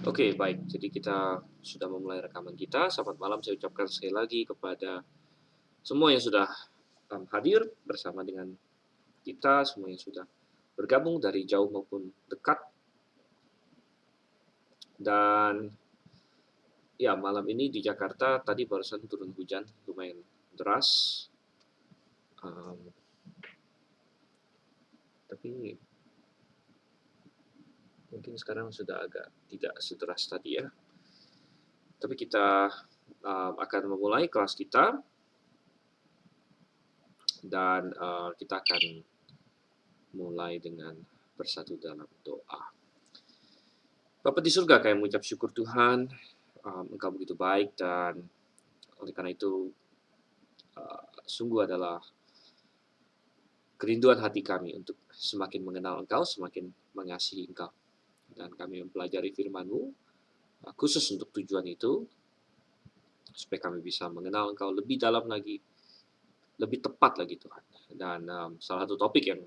Oke, baik. Jadi kita sudah memulai rekaman kita. Selamat malam saya ucapkan sekali lagi kepada semua yang sudah hadir bersama dengan kita, semua yang sudah bergabung dari jauh maupun dekat. Dan ya, malam ini di Jakarta tadi barusan turun hujan lumayan deras. Um, tapi mungkin sekarang sudah agak tidak sederas tadi ya. Tapi kita akan memulai kelas kita dan kita akan mulai dengan bersatu dalam doa. Bapa di surga, kami mengucap syukur Tuhan, Engkau begitu baik dan oleh karena itu sungguh adalah kerinduan hati kami untuk semakin mengenal Engkau, semakin mengasihi Engkau. Dan kami mempelajari firman-Mu khusus untuk tujuan itu, supaya kami bisa mengenal Engkau lebih dalam lagi, lebih tepat lagi Tuhan. Dan salah satu topik yang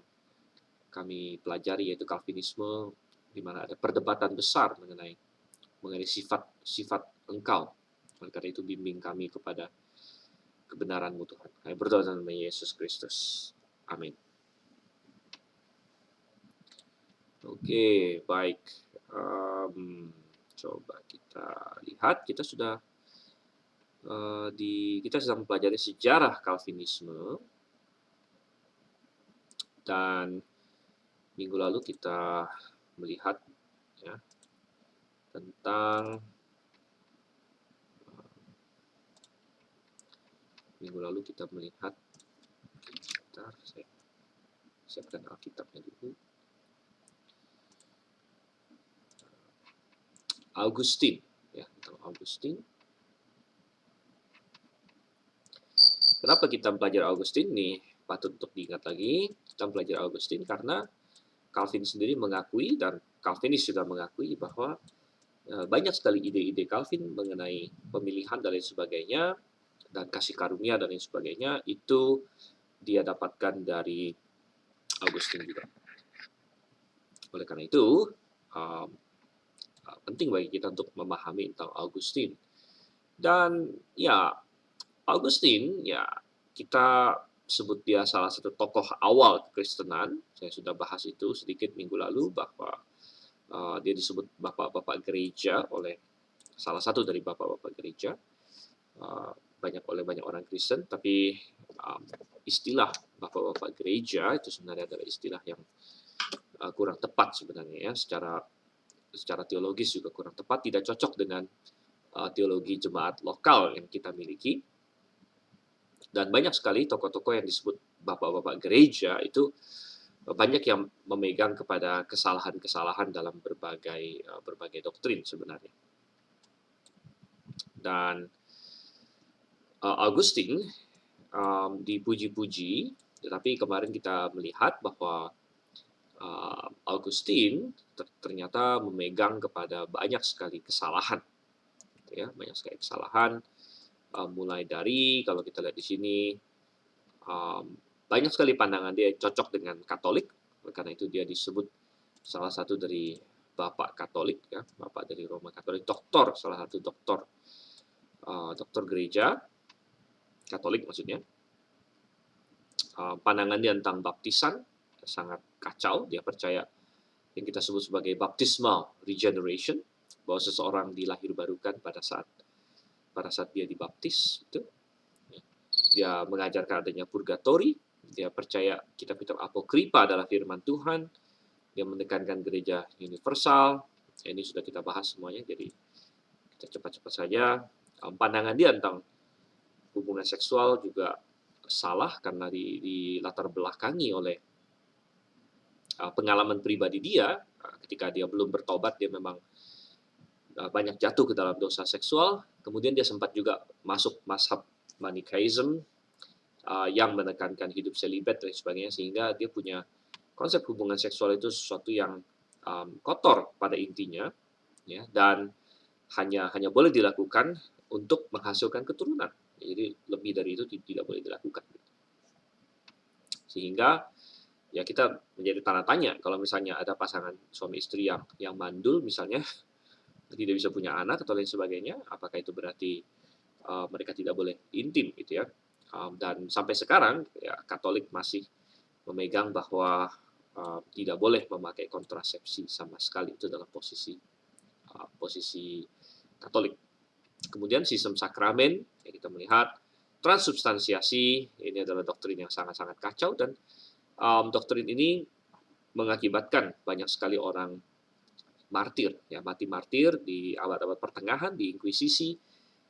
kami pelajari yaitu Calvinisme, di mana ada perdebatan besar mengenai sifat-sifat Engkau. Oleh karena itu bimbing kami kepada kebenaran-Mu Tuhan. Kami berdoa dalam nama Yesus Kristus. Amin. Oke, baik. Coba kita lihat, kita sudah kita sedang mempelajari sejarah Calvinisme dan minggu lalu kita melihat ya tentang minggu lalu kita melihat sebentar, saya siapkan Alkitabnya dulu. Augustine, ya, tentang Augustine. Kenapa kita belajar Augustine nih? Patut untuk diingat lagi, kita belajar Augustine karena Calvin sendiri mengakui dan Calvinis juga mengakui bahwa banyak sekali ide-ide Calvin mengenai pemilihan dan lain sebagainya dan kasih karunia dan lain sebagainya itu dia dapatkan dari Augustine juga. Oleh karena itu penting bagi kita untuk memahami tentang Augustine. Dan ya, Augustine ya kita sebut dia salah satu tokoh awal kekristenan. Saya sudah bahas itu sedikit minggu lalu bahwa dia disebut bapak-bapak gereja oleh salah satu dari bapak-bapak gereja oleh banyak orang Kristen, tapi istilah bapak-bapak gereja itu sebenarnya adalah istilah yang kurang tepat sebenarnya ya, secara teologis juga kurang tepat, tidak cocok dengan teologi jemaat lokal yang kita miliki. Dan banyak sekali tokoh-tokoh yang disebut bapak-bapak gereja itu banyak yang memegang kepada kesalahan-kesalahan dalam berbagai doktrin sebenarnya. Dan Augustine dipuji-puji, tetapi kemarin kita melihat bahwa Augustine ternyata memegang kepada banyak sekali kesalahan, ya, banyak sekali kesalahan. Mulai dari kalau kita lihat di sini banyak sekali pandangan dia cocok dengan Katolik, karena itu dia disebut salah satu dari bapak Katolik, ya, bapak dari Roma Katolik, salah satu doktor gereja Katolik maksudnya. Pandangan dia tentang baptisan sangat kacau. Dia percaya yang kita sebut sebagai baptismal regeneration, bahwa seseorang dilahirbarukan pada saat dia dibaptis. Itu. Dia mengajarkan adanya purgatori. Dia percaya kitab-kitab apokripa adalah firman Tuhan. Dia menekankan gereja universal. Ini sudah kita bahas semuanya, jadi kita cepat-cepat saja. Pandangan dia tentang hubungan seksual juga salah karena di latar belakangi oleh pengalaman pribadi dia. Ketika dia belum bertobat, dia memang banyak jatuh ke dalam dosa seksual. Kemudian dia sempat juga masuk mazhab Manichaeism yang menekankan hidup selibat dan sebagainya, sehingga dia punya konsep hubungan seksual itu sesuatu yang kotor pada intinya, ya, dan hanya boleh dilakukan untuk menghasilkan keturunan. Jadi lebih dari itu tidak boleh dilakukan. Sehingga ya kita menjadi tanda tanya kalau misalnya ada pasangan suami istri yang mandul misalnya, tidak bisa punya anak atau lain sebagainya, apakah itu berarti mereka tidak boleh intim gitu ya? Dan sampai sekarang ya Katolik masih memegang bahwa tidak boleh memakai kontrasepsi sama sekali, itu dalam posisi Katolik. Kemudian sistem sakramen, ya kita melihat transubstansiasi, ini adalah doktrin yang sangat-sangat kacau, dan doktrin ini mengakibatkan banyak sekali orang martir, ya mati martir di abad-abad pertengahan, di Inkuisisi,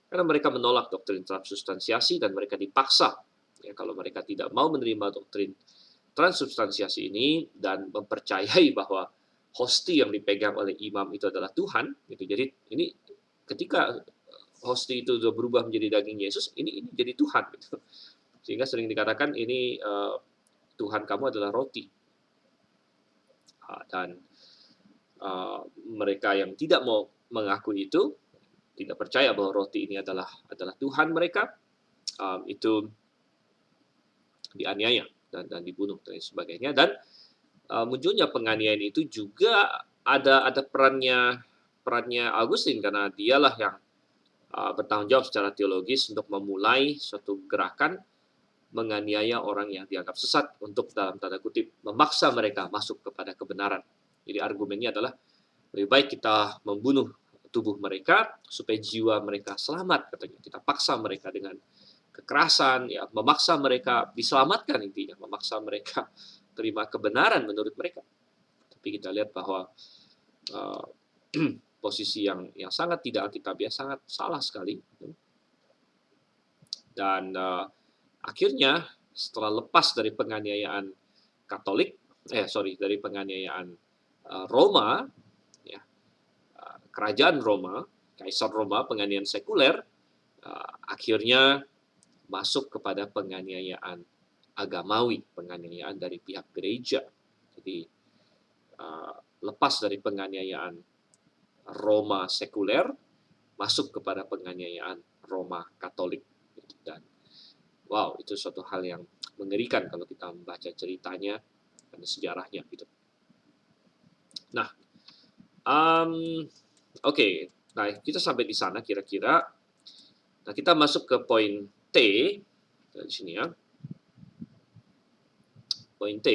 karena mereka menolak doktrin transubstansiasi dan mereka dipaksa, ya kalau mereka tidak mau menerima doktrin transubstansiasi ini dan mempercayai bahwa hosti yang dipegang oleh imam itu adalah Tuhan, gitu. Jadi ini ketika hosti itu sudah berubah menjadi daging Yesus, ini jadi Tuhan, gitu. Sehingga sering dikatakan ini Tuhan kamu adalah roti. Dan mereka yang tidak mau mengakui itu, tidak percaya bahwa roti ini adalah Tuhan mereka, itu dianiaya dan dibunuh dan sebagainya. Dan munculnya penganiayaan itu juga ada perannya Augustine, karena dialah yang bertanggung jawab secara teologis untuk memulai suatu gerakan menganiaya orang yang dianggap sesat untuk dalam tanda kutip memaksa mereka masuk kepada kebenaran. Jadi argumennya adalah lebih baik kita membunuh tubuh mereka supaya jiwa mereka selamat, katanya. Kita paksa mereka dengan kekerasan, ya memaksa mereka diselamatkan, intinya memaksa mereka terima kebenaran menurut mereka. Tapi kita lihat bahwa posisi yang sangat tidak alkitabiah, sangat salah sekali. Dan akhirnya setelah lepas dari penganiayaan dari penganiayaan Roma, ya, kerajaan Roma, Kaisar Roma, penganiayaan sekuler, akhirnya masuk kepada penganiayaan agamawi, penganiayaan dari pihak gereja. Jadi lepas dari penganiayaan Roma sekuler, masuk kepada penganiayaan Roma Katolik. Dan wow, itu suatu hal yang mengerikan kalau kita membaca ceritanya dan sejarahnya gitu. Nah, oke. Nah, kita sampai di sana kira-kira. Nah, kita masuk ke poin T dari sini ya. Poin T.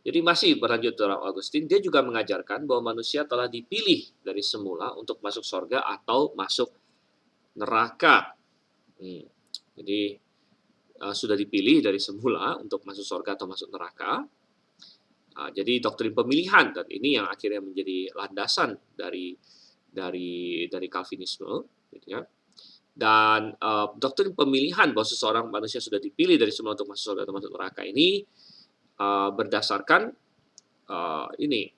Jadi masih berlanjut dalam Augustine, dia juga mengajarkan bahwa manusia telah dipilih dari semula untuk masuk surga atau masuk neraka. Jadi sudah dipilih dari semula untuk masuk surga atau masuk neraka. Jadi doktrin pemilihan, dan ini yang akhirnya menjadi landasan dari Calvinisme, gitu ya. Dan doktrin pemilihan bahwa seseorang manusia sudah dipilih dari semula untuk masuk surga atau masuk neraka ini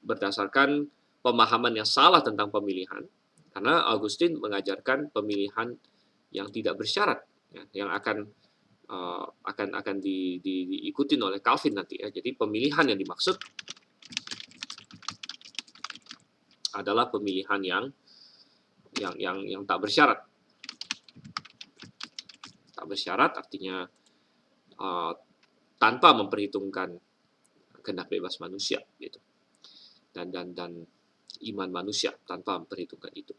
berdasarkan pemahaman yang salah tentang pemilihan, karena Augustine mengajarkan pemilihan yang tidak bersyarat, ya, yang akan diikutin oleh Calvin nanti ya. Jadi pemilihan yang dimaksud adalah pemilihan yang tak bersyarat. Tak bersyarat artinya tanpa memperhitungkan kehendak bebas manusia gitu. Dan iman manusia tanpa memperhitungkan itu.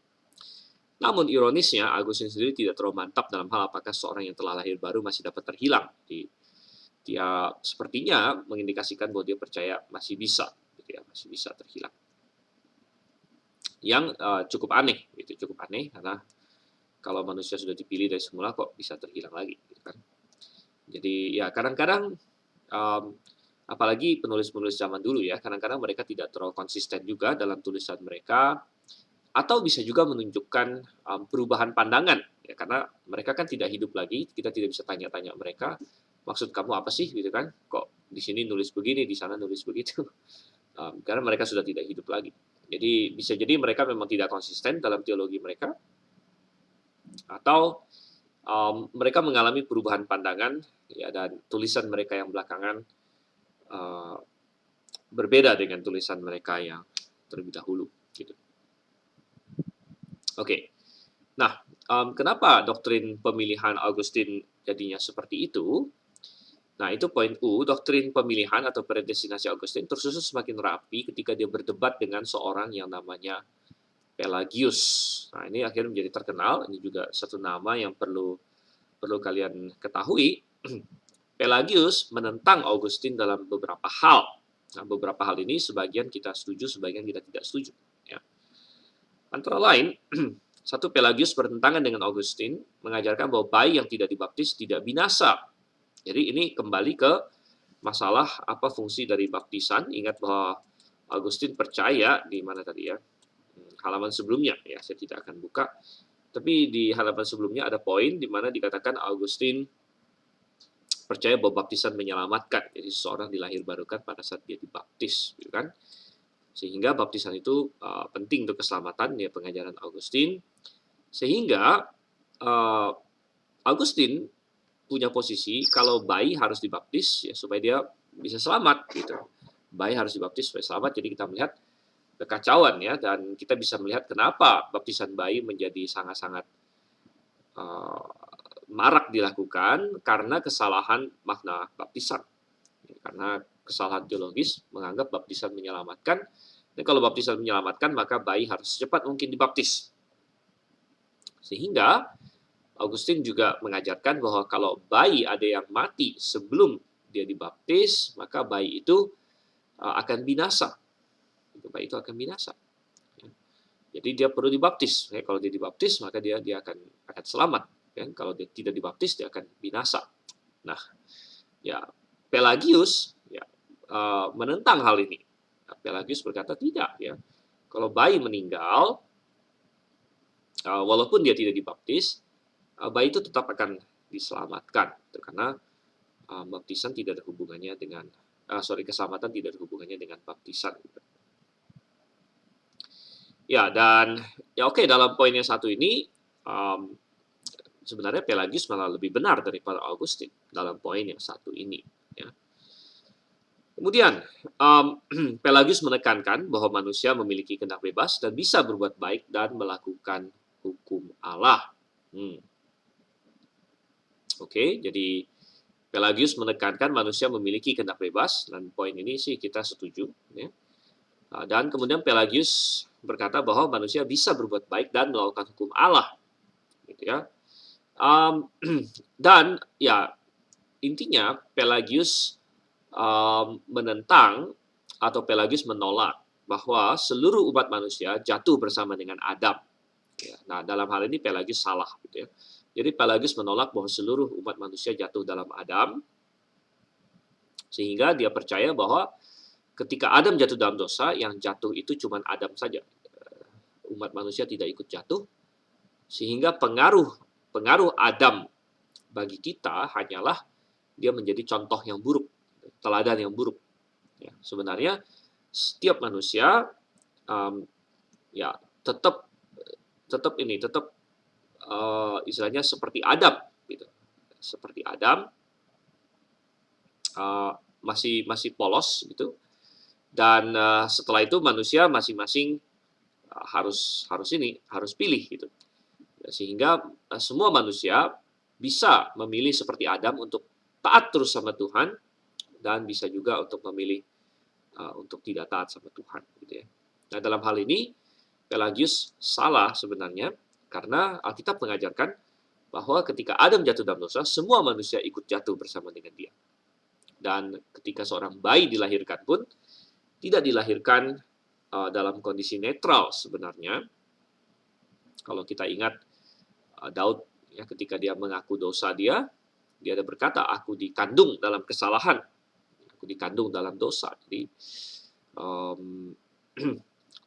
Namun ironisnya Augustine sendiri tidak terlalu mantap dalam hal apakah seorang yang telah lahir baru masih dapat terhilang. Dia sepertinya mengindikasikan bahwa dia percaya masih bisa, gitu ya, masih bisa terhilang. Yang cukup aneh, gitu, cukup aneh karena kalau manusia sudah dipilih dari semula kok bisa terhilang lagi, gitu kan? Jadi ya kadang-kadang apalagi penulis-penulis zaman dulu ya, kadang-kadang mereka tidak terlalu konsisten juga dalam tulisan mereka, atau bisa juga menunjukkan perubahan pandangan, ya karena mereka kan tidak hidup lagi, kita tidak bisa tanya-tanya mereka, maksud kamu apa sih, gitu kan? Kok di sini nulis begini, di sana nulis begitu, karena mereka sudah tidak hidup lagi. Jadi bisa jadi mereka memang tidak konsisten dalam teologi mereka, atau mereka mengalami perubahan pandangan, ya, dan tulisan mereka yang belakangan berbeda dengan tulisan mereka yang terlebih dahulu, gitu. Oke. Nah, kenapa doktrin pemilihan Augustine jadinya seperti itu? Nah, itu poin U, doktrin pemilihan atau predestinasi Augustine tersusun semakin rapi ketika dia berdebat dengan seorang yang namanya Pelagius. Nah, ini akhirnya menjadi terkenal. Ini juga satu nama yang perlu kalian ketahui. Pelagius menentang Augustine dalam beberapa hal. Nah, beberapa hal ini sebagian kita setuju, sebagian kita tidak setuju. Ya. Antara lain, satu, Pelagius bertentangan dengan Augustine, mengajarkan bahwa bayi yang tidak dibaptis tidak binasa. Jadi ini kembali ke masalah apa fungsi dari baptisan. Ingat bahwa Augustine percaya di mana tadi ya, halaman sebelumnya ya, saya tidak akan buka. Tapi di halaman sebelumnya ada poin di mana dikatakan Augustine percaya bahwa baptisan menyelamatkan. Jadi seseorang dilahirbarukan pada saat dia dibaptis, gitu kan? Sehingga baptisan itu penting untuk keselamatan, ya, pengajaran Augustine. Sehingga Augustine punya posisi kalau bayi harus dibaptis ya supaya dia bisa selamat, gitu. Bayi harus dibaptis supaya selamat. Jadi kita melihat kekacauan ya, dan kita bisa melihat kenapa baptisan bayi menjadi sangat-sangat marak dilakukan karena kesalahan makna baptisan. Karena kesalahan teologis menganggap baptisan menyelamatkan, dan kalau baptisan menyelamatkan maka bayi harus secepat mungkin dibaptis. Sehingga Augustine juga mengajarkan bahwa kalau bayi ada yang mati sebelum dia dibaptis, maka bayi itu akan binasa. Bayi itu akan binasa. Jadi dia perlu dibaptis. Kalau dia dibaptis maka dia akan selamat. Kalau dia tidak dibaptis dia akan binasa. Nah, ya Pelagius ya menentang hal ini. Pelagius berkata tidak ya. Kalau bayi meninggal, walaupun dia tidak dibaptis, bayi itu tetap akan diselamatkan. Karena baptisan tidak ada hubungannya dengan keselamatan tidak ada hubungannya dengan baptisan. Ya, dan ya oke, dalam poin yang satu ini sebenarnya Pelagius malah lebih benar daripada Augustine dalam poin yang satu ini. Ya. Kemudian Pelagius menekankan bahwa manusia memiliki kehendak bebas dan bisa berbuat baik dan melakukan hukum Allah. Oke, jadi Pelagius menekankan manusia memiliki kehendak bebas, dan poin ini sih kita setuju. Ya. Dan kemudian Pelagius berkata bahwa manusia bisa berbuat baik dan melakukan hukum Allah. Gitu ya. Dan ya intinya Pelagius menentang atau Pelagius menolak bahwa seluruh umat manusia jatuh bersama dengan Adam. Ya, nah, dalam hal ini Pelagius salah, gitu ya. Jadi Pelagius menolak bahwa seluruh umat manusia jatuh dalam Adam, sehingga dia percaya bahwa ketika Adam jatuh dalam dosa, yang jatuh itu cuma Adam saja. Umat manusia tidak ikut jatuh, sehingga pengaruh Adam bagi kita hanyalah dia menjadi contoh yang buruk, teladan yang buruk. Ya, sebenarnya setiap manusia ya tetap istilahnya seperti Adam, gitu. Seperti Adam masih polos, gitu. Dan setelah itu manusia masing-masing harus pilih, gitu. Sehingga semua manusia bisa memilih seperti Adam untuk taat terus sama Tuhan, dan bisa juga untuk memilih untuk tidak taat sama Tuhan, gitu ya. Nah, dalam hal ini Pelagius salah sebenarnya, karena Alkitab mengajarkan bahwa ketika Adam jatuh dalam dosa, semua manusia ikut jatuh bersama dengan dia. Dan ketika seorang bayi dilahirkan pun tidak dilahirkan dalam kondisi netral sebenarnya. Kalau kita ingat Daud ya, ketika dia mengaku dosa dia ada berkata, aku dikandung dalam kesalahan, aku dikandung dalam dosa. Jadi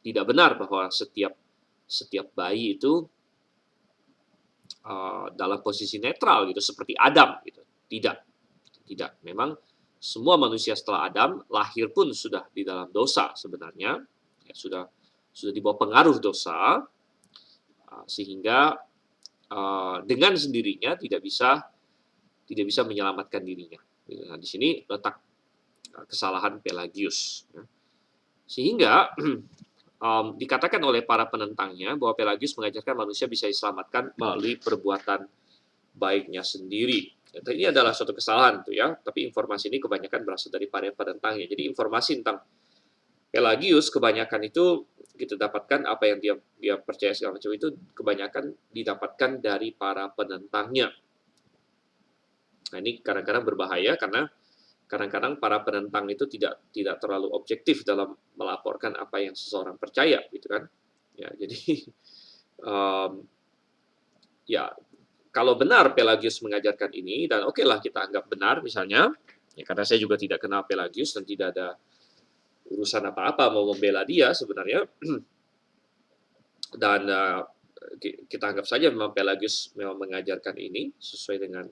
tidak benar bahwa setiap bayi itu dalam posisi netral, gitu, seperti Adam, gitu. Tidak. Memang semua manusia setelah Adam lahir pun sudah di dalam dosa sebenarnya, ya, sudah di bawah pengaruh dosa, sehingga dengan sendirinya tidak bisa menyelamatkan dirinya. Nah, di sini letak kesalahan Pelagius. Sehingga dikatakan oleh para penentangnya bahwa Pelagius mengajarkan manusia bisa diselamatkan melalui perbuatan baiknya sendiri. Ini adalah suatu kesalahan tuh ya, tapi informasi ini kebanyakan berasal dari para penentangnya. Jadi informasi tentang Pelagius kebanyakan itu kita dapatkan apa yang dia percaya segala macam itu kebanyakan didapatkan dari para penentangnya. Nah, ini kadang-kadang berbahaya karena kadang-kadang para penentang itu tidak terlalu objektif dalam melaporkan apa yang seseorang percaya, gitu kan. Ya, jadi um, ya kalau benar Pelagius mengajarkan ini dan oke lah kita anggap benar misalnya, ya karena saya juga tidak kenal Pelagius dan tidak ada urusan apa-apa mau membela dia sebenarnya, dan kita anggap saja memang Pelagius memang mengajarkan ini sesuai dengan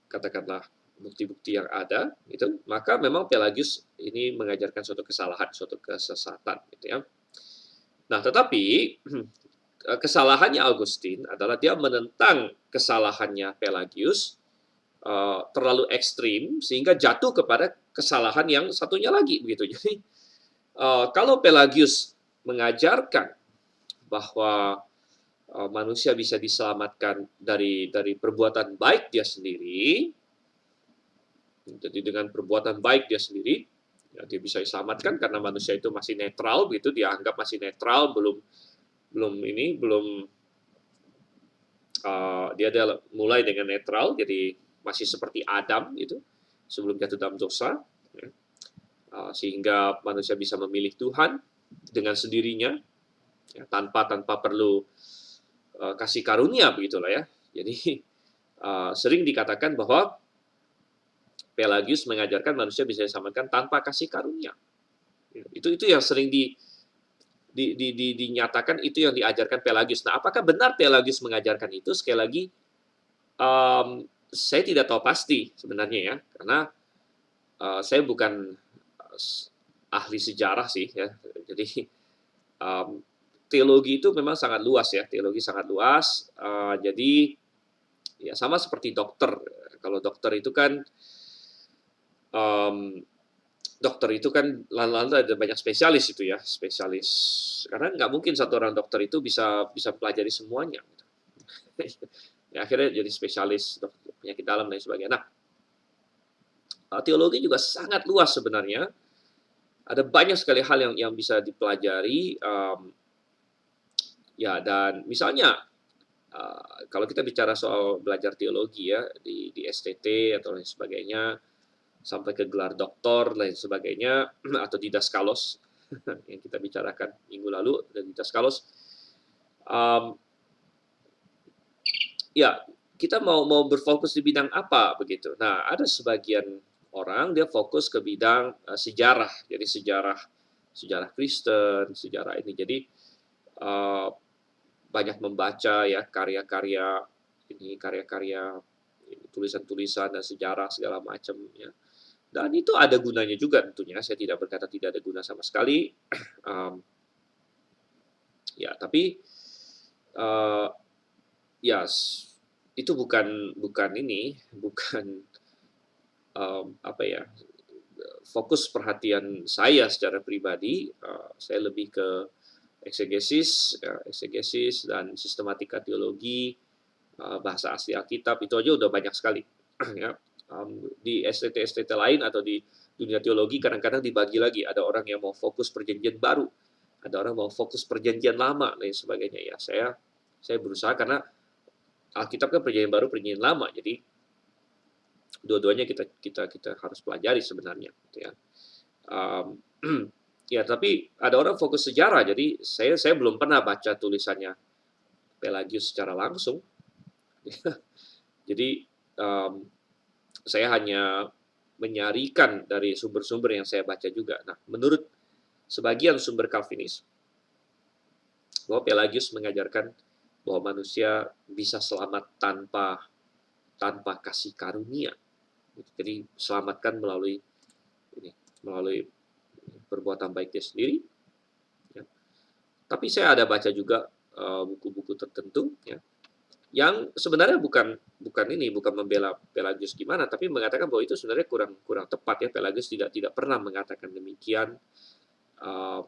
katakanlah bukti-bukti yang ada, gitu, maka memang Pelagius ini mengajarkan suatu kesalahan, suatu kesesatan, gitu ya. Nah, tetapi kesalahannya Augustine adalah dia menentang kesalahannya Pelagius terlalu ekstrim sehingga jatuh kepada kesalahan yang satunya lagi, begitu. Jadi kalau Pelagius mengajarkan bahwa manusia bisa diselamatkan dari perbuatan baik dia sendiri, jadi dengan perbuatan baik dia sendiri, ya dia bisa diselamatkan karena manusia itu masih netral, begitu, dia anggap masih netral, dia mulai dengan netral, jadi masih seperti Adam gitu sebelum jatuh dalam dosa, ya. Sehingga manusia bisa memilih Tuhan dengan sendirinya, ya, tanpa perlu kasih karunia, begitulah ya. Jadi sering dikatakan bahwa Pelagius mengajarkan manusia bisa diselamatkan tanpa kasih karunia. Itu yang sering dinyatakan, itu yang diajarkan Pelagius. Nah, apakah benar Pelagius mengajarkan itu? Sekali lagi, saya tidak tahu pasti sebenarnya ya, karena saya bukan ahli sejarah sih ya. Jadi teologi itu memang sangat luas ya, teologi sangat luas. Jadi ya sama seperti dokter. Kalau dokter itu kan lalu ada banyak spesialis itu ya, spesialis. Karena nggak mungkin satu orang dokter itu bisa pelajari semuanya. Ya, akhirnya jadi spesialis penyakit dalam dan sebagainya. Nah, teologi juga sangat luas sebenarnya. Ada banyak sekali hal yang bisa dipelajari. Ya, dan misalnya kalau kita bicara soal belajar teologi ya di STT atau lain sebagainya, sampai ke gelar doktor lain sebagainya, atau didaskalos yang kita bicarakan minggu lalu, dan didaskalos, ya kita mau berfokus di bidang apa begitu. Nah, ada sebagian orang dia fokus ke bidang sejarah, jadi sejarah Kristen, sejarah ini. Jadi banyak membaca ya karya-karya tulisan-tulisan dan sejarah segala macam ya. Dan itu ada gunanya juga tentunya, saya tidak berkata tidak ada guna sama sekali. Ya, tapi ya itu bukan apa ya, fokus perhatian saya secara pribadi. Saya lebih ke eksegesis dan sistematika teologi, bahasa asli Alkitab, itu aja udah banyak sekali. Ya. Di STT lain atau di dunia teologi kadang-kadang dibagi lagi, ada orang yang mau fokus perjanjian baru, ada orang mau fokus perjanjian lama dan sebagainya ya. Saya berusaha karena Alkitab kan perjanjian baru, perjanjian lama, jadi dua-duanya kita harus pelajari sebenarnya, gitu ya. Ya, tapi ada orang fokus sejarah, jadi saya belum pernah baca tulisannya Pelagius secara langsung. Jadi saya hanya menyarikan dari sumber-sumber yang saya baca juga. Nah, menurut sebagian sumber Calvinis, bahwa Pelagius mengajarkan bahwa manusia bisa selamat tanpa kasih karunia. Jadi selamatkan melalui perbuatan baik dia sendiri. Ya. Tapi saya ada baca juga buku-buku tertentu ya, yang sebenarnya bukan membela Pelagius gimana, tapi mengatakan bahwa itu sebenarnya kurang tepat ya. Pelagius tidak pernah mengatakan demikian.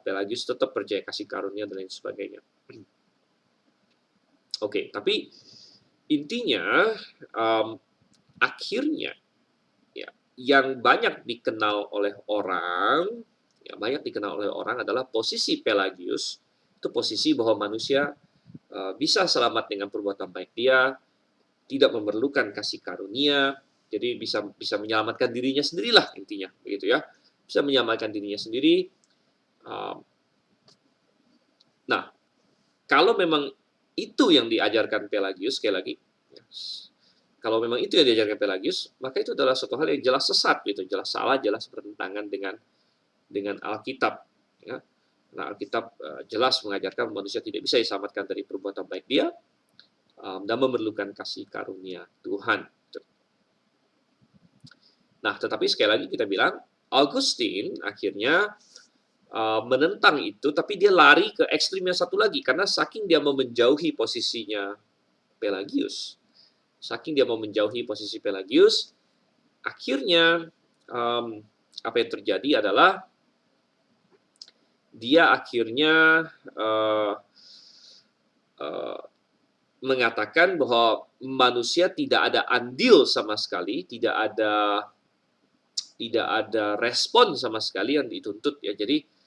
Pelagius tetap percaya kasih karunia dan lain sebagainya. Oke, tapi intinya akhirnya ya, yang banyak dikenal oleh orang ya, banyak dikenal oleh orang adalah posisi Pelagius, itu posisi bahwa manusia bisa selamat dengan perbuatan baik dia, tidak memerlukan kasih karunia, jadi bisa bisa menyelamatkan dirinya sendirilah intinya, begitu ya. Bisa menyelamatkan dirinya sendiri. Nah, kalau memang itu yang diajarkan Pelagius, sekali lagi, ya, kalau memang itu yang diajarkan Pelagius, maka itu adalah suatu hal yang jelas sesat, gitu, jelas salah, jelas bertentangan dengan Alkitab. Ya. Nah, Alkitab jelas mengajarkan manusia tidak bisa diselamatkan dari perbuatan baik dia dan memerlukan kasih karunia Tuhan. Nah, tetapi sekali lagi kita bilang, Augustine akhirnya menentang itu, tapi dia lari ke ekstrim yang satu lagi, karena saking dia mau menjauhi posisinya Pelagius, saking dia mau menjauhi posisi Pelagius, akhirnya apa yang terjadi adalah dia akhirnya mengatakan bahwa manusia tidak ada andil sama sekali, tidak ada respon sama sekali yang dituntut, ya. Jadi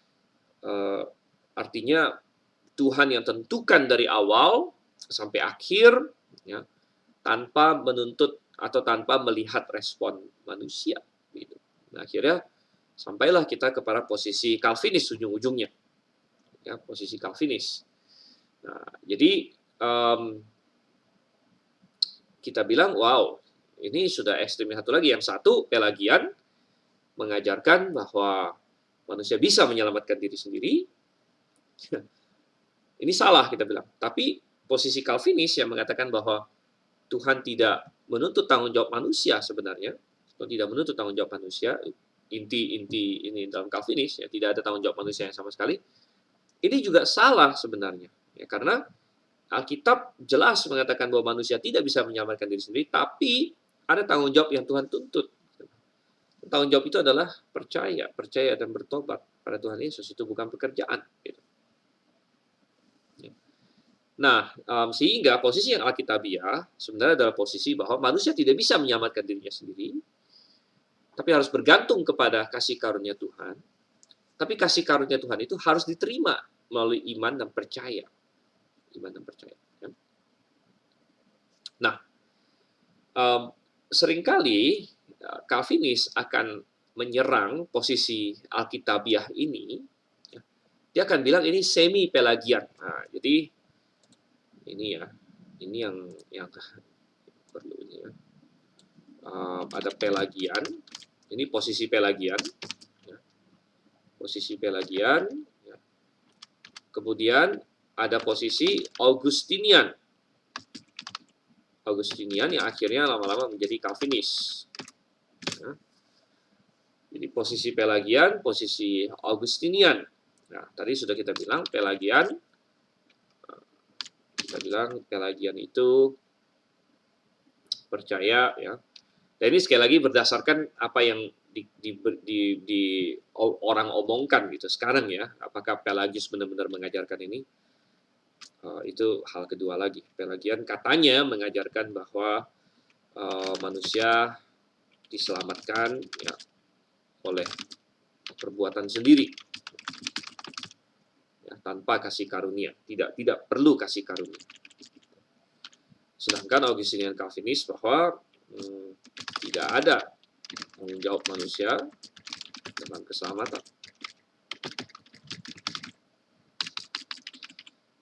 artinya Tuhan yang tentukan dari awal sampai akhir, ya, tanpa menuntut atau tanpa melihat respon manusia, gitu. Nah, akhirnya sampailah kita kepada posisi Calvinis ujung-ujungnya, ya, posisi Calvinis. Nah, jadi kita bilang, wow, ini sudah ekstrim satu lagi. Yang satu, Pelagian mengajarkan bahwa manusia bisa menyelamatkan diri sendiri. Ini salah, kita bilang. Tapi posisi Calvinis yang mengatakan bahwa Tuhan tidak menuntut tanggung jawab manusia sebenarnya, atau tidak menuntut tanggung jawab manusia, inti ini dalam Calvinis, ya, tidak ada tanggung jawab manusia yang sama sekali. Ini juga salah sebenarnya, ya, karena Alkitab jelas mengatakan bahwa manusia tidak bisa menyelamatkan diri sendiri, tapi ada tanggung jawab yang Tuhan tuntut. Tanggung jawab itu adalah percaya dan bertobat pada Tuhan Yesus. Itu bukan pekerjaan. Gitu. Nah, sehingga posisi yang Alkitabiah sebenarnya adalah posisi bahwa manusia tidak bisa menyelamatkan dirinya sendiri, tapi harus bergantung kepada kasih karunia Tuhan. Tapi kasih karunia Tuhan itu harus diterima melalui iman dan percaya. Iman dan percaya. Nah, seringkali Calvinis akan menyerang posisi Alkitabiah ini. Dia akan bilang ini semi Pelagian. Nah, jadi ini ya, ini yang perlu ini ya. Ada Pelagian, ini posisi Pelagian, ya. Posisi Pelagian. Ya. Kemudian ada posisi Augustinian. Augustinian yang akhirnya lama-lama menjadi Calvinis. Ya. Jadi posisi Pelagian, posisi Augustinian. Nah, tadi sudah kita bilang Pelagian. Kita bilang Pelagian itu percaya, ya. Dan ini sekali lagi berdasarkan apa yang di orang omongkan gitu sekarang, ya. Apakah Pelagius benar-benar mengajarkan ini? Itu hal kedua lagi. Pelagian katanya mengajarkan bahwa manusia diselamatkan, ya, oleh perbuatan sendiri, ya, tanpa kasih karunia, tidak perlu kasih karunia. Sedangkan Augustinian Calvinis bahwa tidak ada tanggung jawab manusia dalam keselamatan.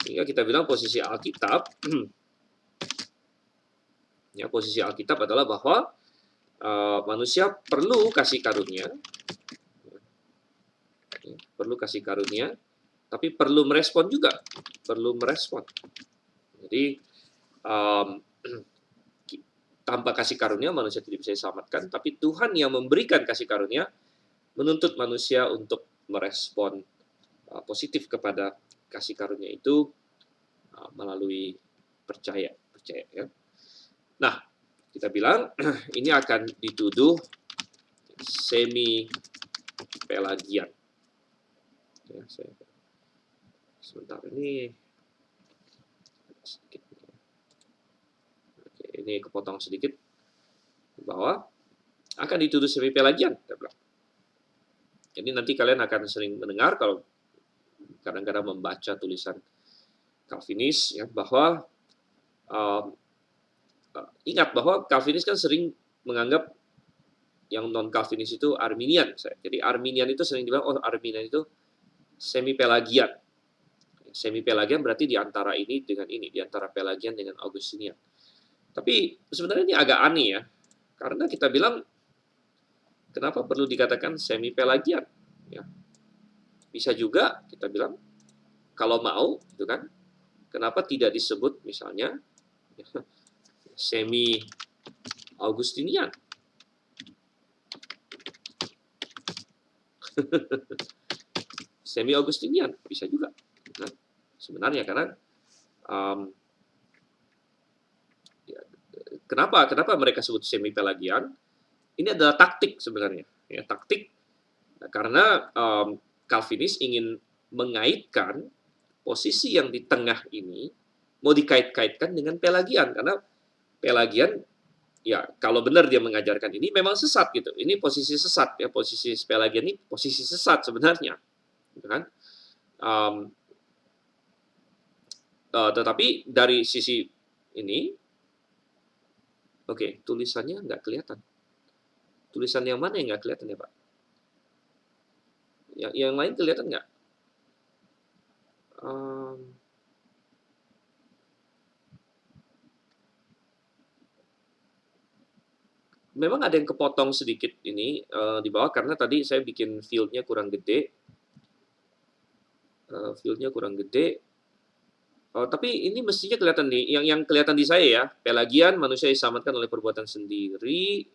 Sehingga kita bilang posisi Alkitab, ya, posisi Alkitab adalah bahwa manusia perlu kasih karunia, ya, perlu kasih karunia, tapi perlu merespon juga, perlu merespon. Jadi tanpa kasih karunia manusia tidak bisa diselamatkan, tapi Tuhan yang memberikan kasih karunia menuntut manusia untuk merespon positif kepada kasih karunia itu melalui percaya, ya. Nah, kita bilang ini akan dituduh semi Pelagian. Ya, sebentar ini sedikit. Oke, ini kepotong sedikit bahwa akan dituduh semi Pelagian, kita bilang. Jadi nanti kalian akan sering mendengar kalau kadang-kadang membaca tulisan Calvinis ya bahwa um, ingat bahwa Calvinis kan sering menganggap yang non Calvinis itu Arminian. Jadi Arminian itu sering dibilang oh Arminian itu semi Pelagian. Semi Pelagian berarti di antara ini dengan ini, di antara Pelagian dengan Augustinian. Tapi sebenarnya ini agak aneh ya. Karena kita bilang kenapa perlu dikatakan semi Pelagian? Ya. Bisa juga kita bilang kalau mau itu kan kenapa tidak disebut misalnya semi Augustinian? Semi Augustinian bisa juga. Nah, sebenarnya karena ya, kenapa mereka sebut semi Pelagian? Ini adalah taktik sebenarnya, ya taktik karena Calvinis ingin mengaitkan posisi yang di tengah ini mau dikait-kaitkan dengan Pelagian karena Pelagian ya kalau benar dia mengajarkan ini memang sesat gitu. Ini posisi sesat ya, posisi Pelagian ini posisi sesat sebenarnya, gitu kan? Tetapi dari sisi ini, oke, tulisannya nggak kelihatan. Tulisan yang mana yang nggak kelihatan ya Pak? Yang lain kelihatan nggak? Memang ada yang kepotong sedikit ini di bawah karena tadi saya bikin fieldnya kurang gede. Fieldnya kurang gede. Tapi ini mestinya kelihatan nih, yang kelihatan di saya ya, Pelagian manusia diselamatkan oleh perbuatan sendiri,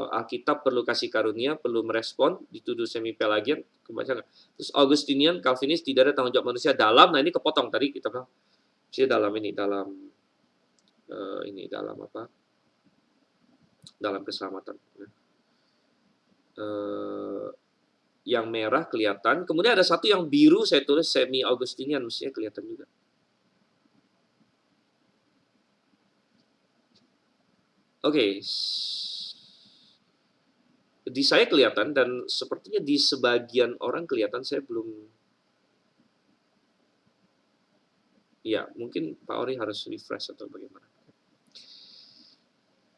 Alkitab perlu kasih karunia, perlu merespon, dituduh semi Pelagian, kebaca nggak? Terus Augustinian, Calvinis tidak ada tanggung jawab manusia dalam, nah ini kepotong tadi kita bilang, dalam ini, dalam apa? Dalam keselamatan. Yang merah kelihatan, kemudian ada satu yang biru saya tulis semi Augustinian, mestinya kelihatan juga. Oke. Di saya kelihatan dan sepertinya di sebagian orang kelihatan, saya belum. Ya, mungkin Pak Ori harus refresh atau bagaimana.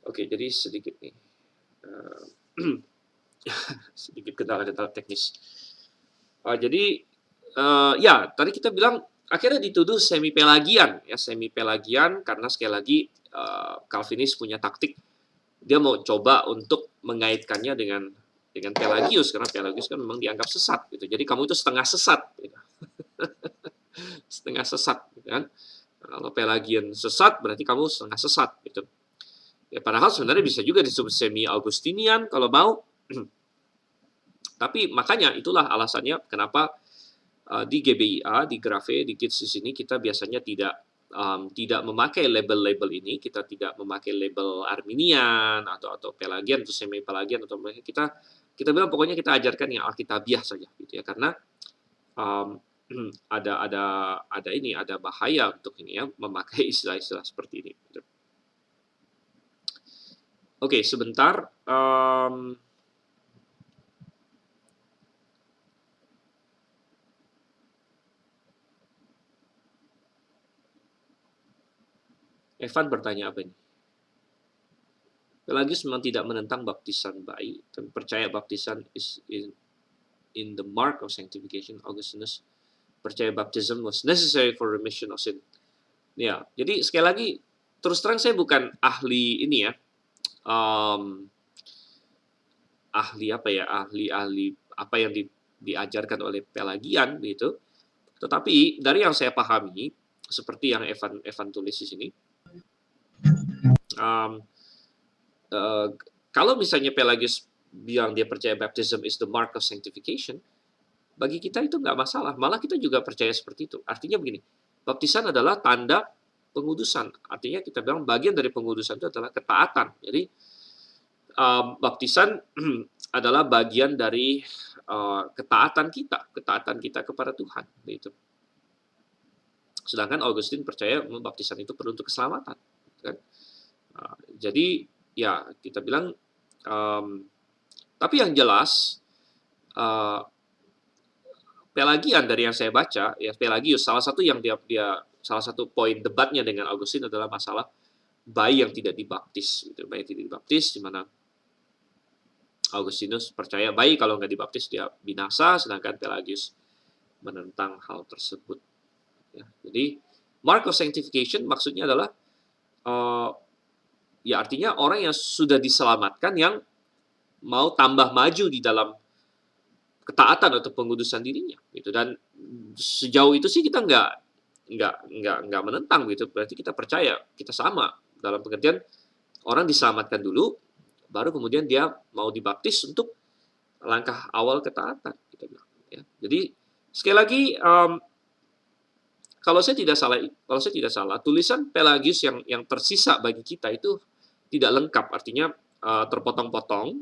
Oke, jadi sedikit nih. Sedikit kendala-kendala teknis. Jadi ya tadi kita bilang akhirnya dituduh semi Pelagian ya, semi Pelagian karena sekali lagi Calvinis punya taktik, dia mau coba untuk mengaitkannya dengan Pelagius karena Pelagius kan memang dianggap sesat gitu. Jadi kamu itu setengah sesat gitu. Setengah sesat gitu kan. Kalau Pelagian sesat berarti kamu setengah sesat gitu. Ya padahal sebenarnya bisa juga disebut semi Augustinian kalau mau. Tapi makanya itulah alasannya kenapa di GBIA, di Grave, di Kids di sini kita biasanya tidak memakai label-label ini, kita tidak memakai label Arminian atau Pelagian atau semi Pelagian atau kita bilang pokoknya kita ajarkan yang Alkitabiah saja gitu ya, karena ada bahaya untuk ini ya memakai istilah-istilah seperti ini. Gitu. Oke, sebentar. Evan bertanya apa ini? Pelagius memang tidak menentang baptisan bayi, tapi percaya baptisan is in the mark of sanctification. Augustinus percaya baptism was necessary for remission of sin. Ya, jadi sekali lagi terus terang saya bukan ahli ini ya, ahli apa yang diajarkan oleh Pelagian gitu. Tetapi dari yang saya pahami, seperti yang Evan tulis di sini, kalau misalnya Pelagius bilang dia percaya baptism is the mark of sanctification, bagi kita itu nggak masalah. Malah kita juga percaya seperti itu. Artinya begini, baptisan adalah tanda pengudusan. Artinya kita bilang bagian dari pengudusan itu adalah ketaatan. Jadi baptisan adalah bagian dari ketaatan kita kepada Tuhan. Gitu. Sedangkan Augustine percaya baptisan itu perlu untuk keselamatan. Kan? Jadi ya kita bilang Tapi yang jelas, uh, Pelagian dari yang saya baca, ya Pelagius, salah satu yang salah satu poin debatnya dengan Augustine adalah masalah bayi yang tidak dibaptis, gitu. Bayi yang tidak dibaptis, di mana Augustinus percaya bayi kalau nggak dibaptis dia binasa, sedangkan Pelagius menentang hal tersebut. Ya. Jadi mark of sanctification maksudnya adalah uh, ya artinya orang yang sudah diselamatkan yang mau tambah maju di dalam ketaatan atau pengudusan dirinya gitu. Dan sejauh itu sih kita nggak menentang gitu, berarti kita percaya kita sama dalam pengertian orang diselamatkan dulu baru kemudian dia mau dibaptis untuk langkah awal ketaatan kita bilang ya. Jadi sekali lagi kalau saya tidak salah tulisan Pelagius yang tersisa bagi kita itu tidak lengkap, artinya terpotong-potong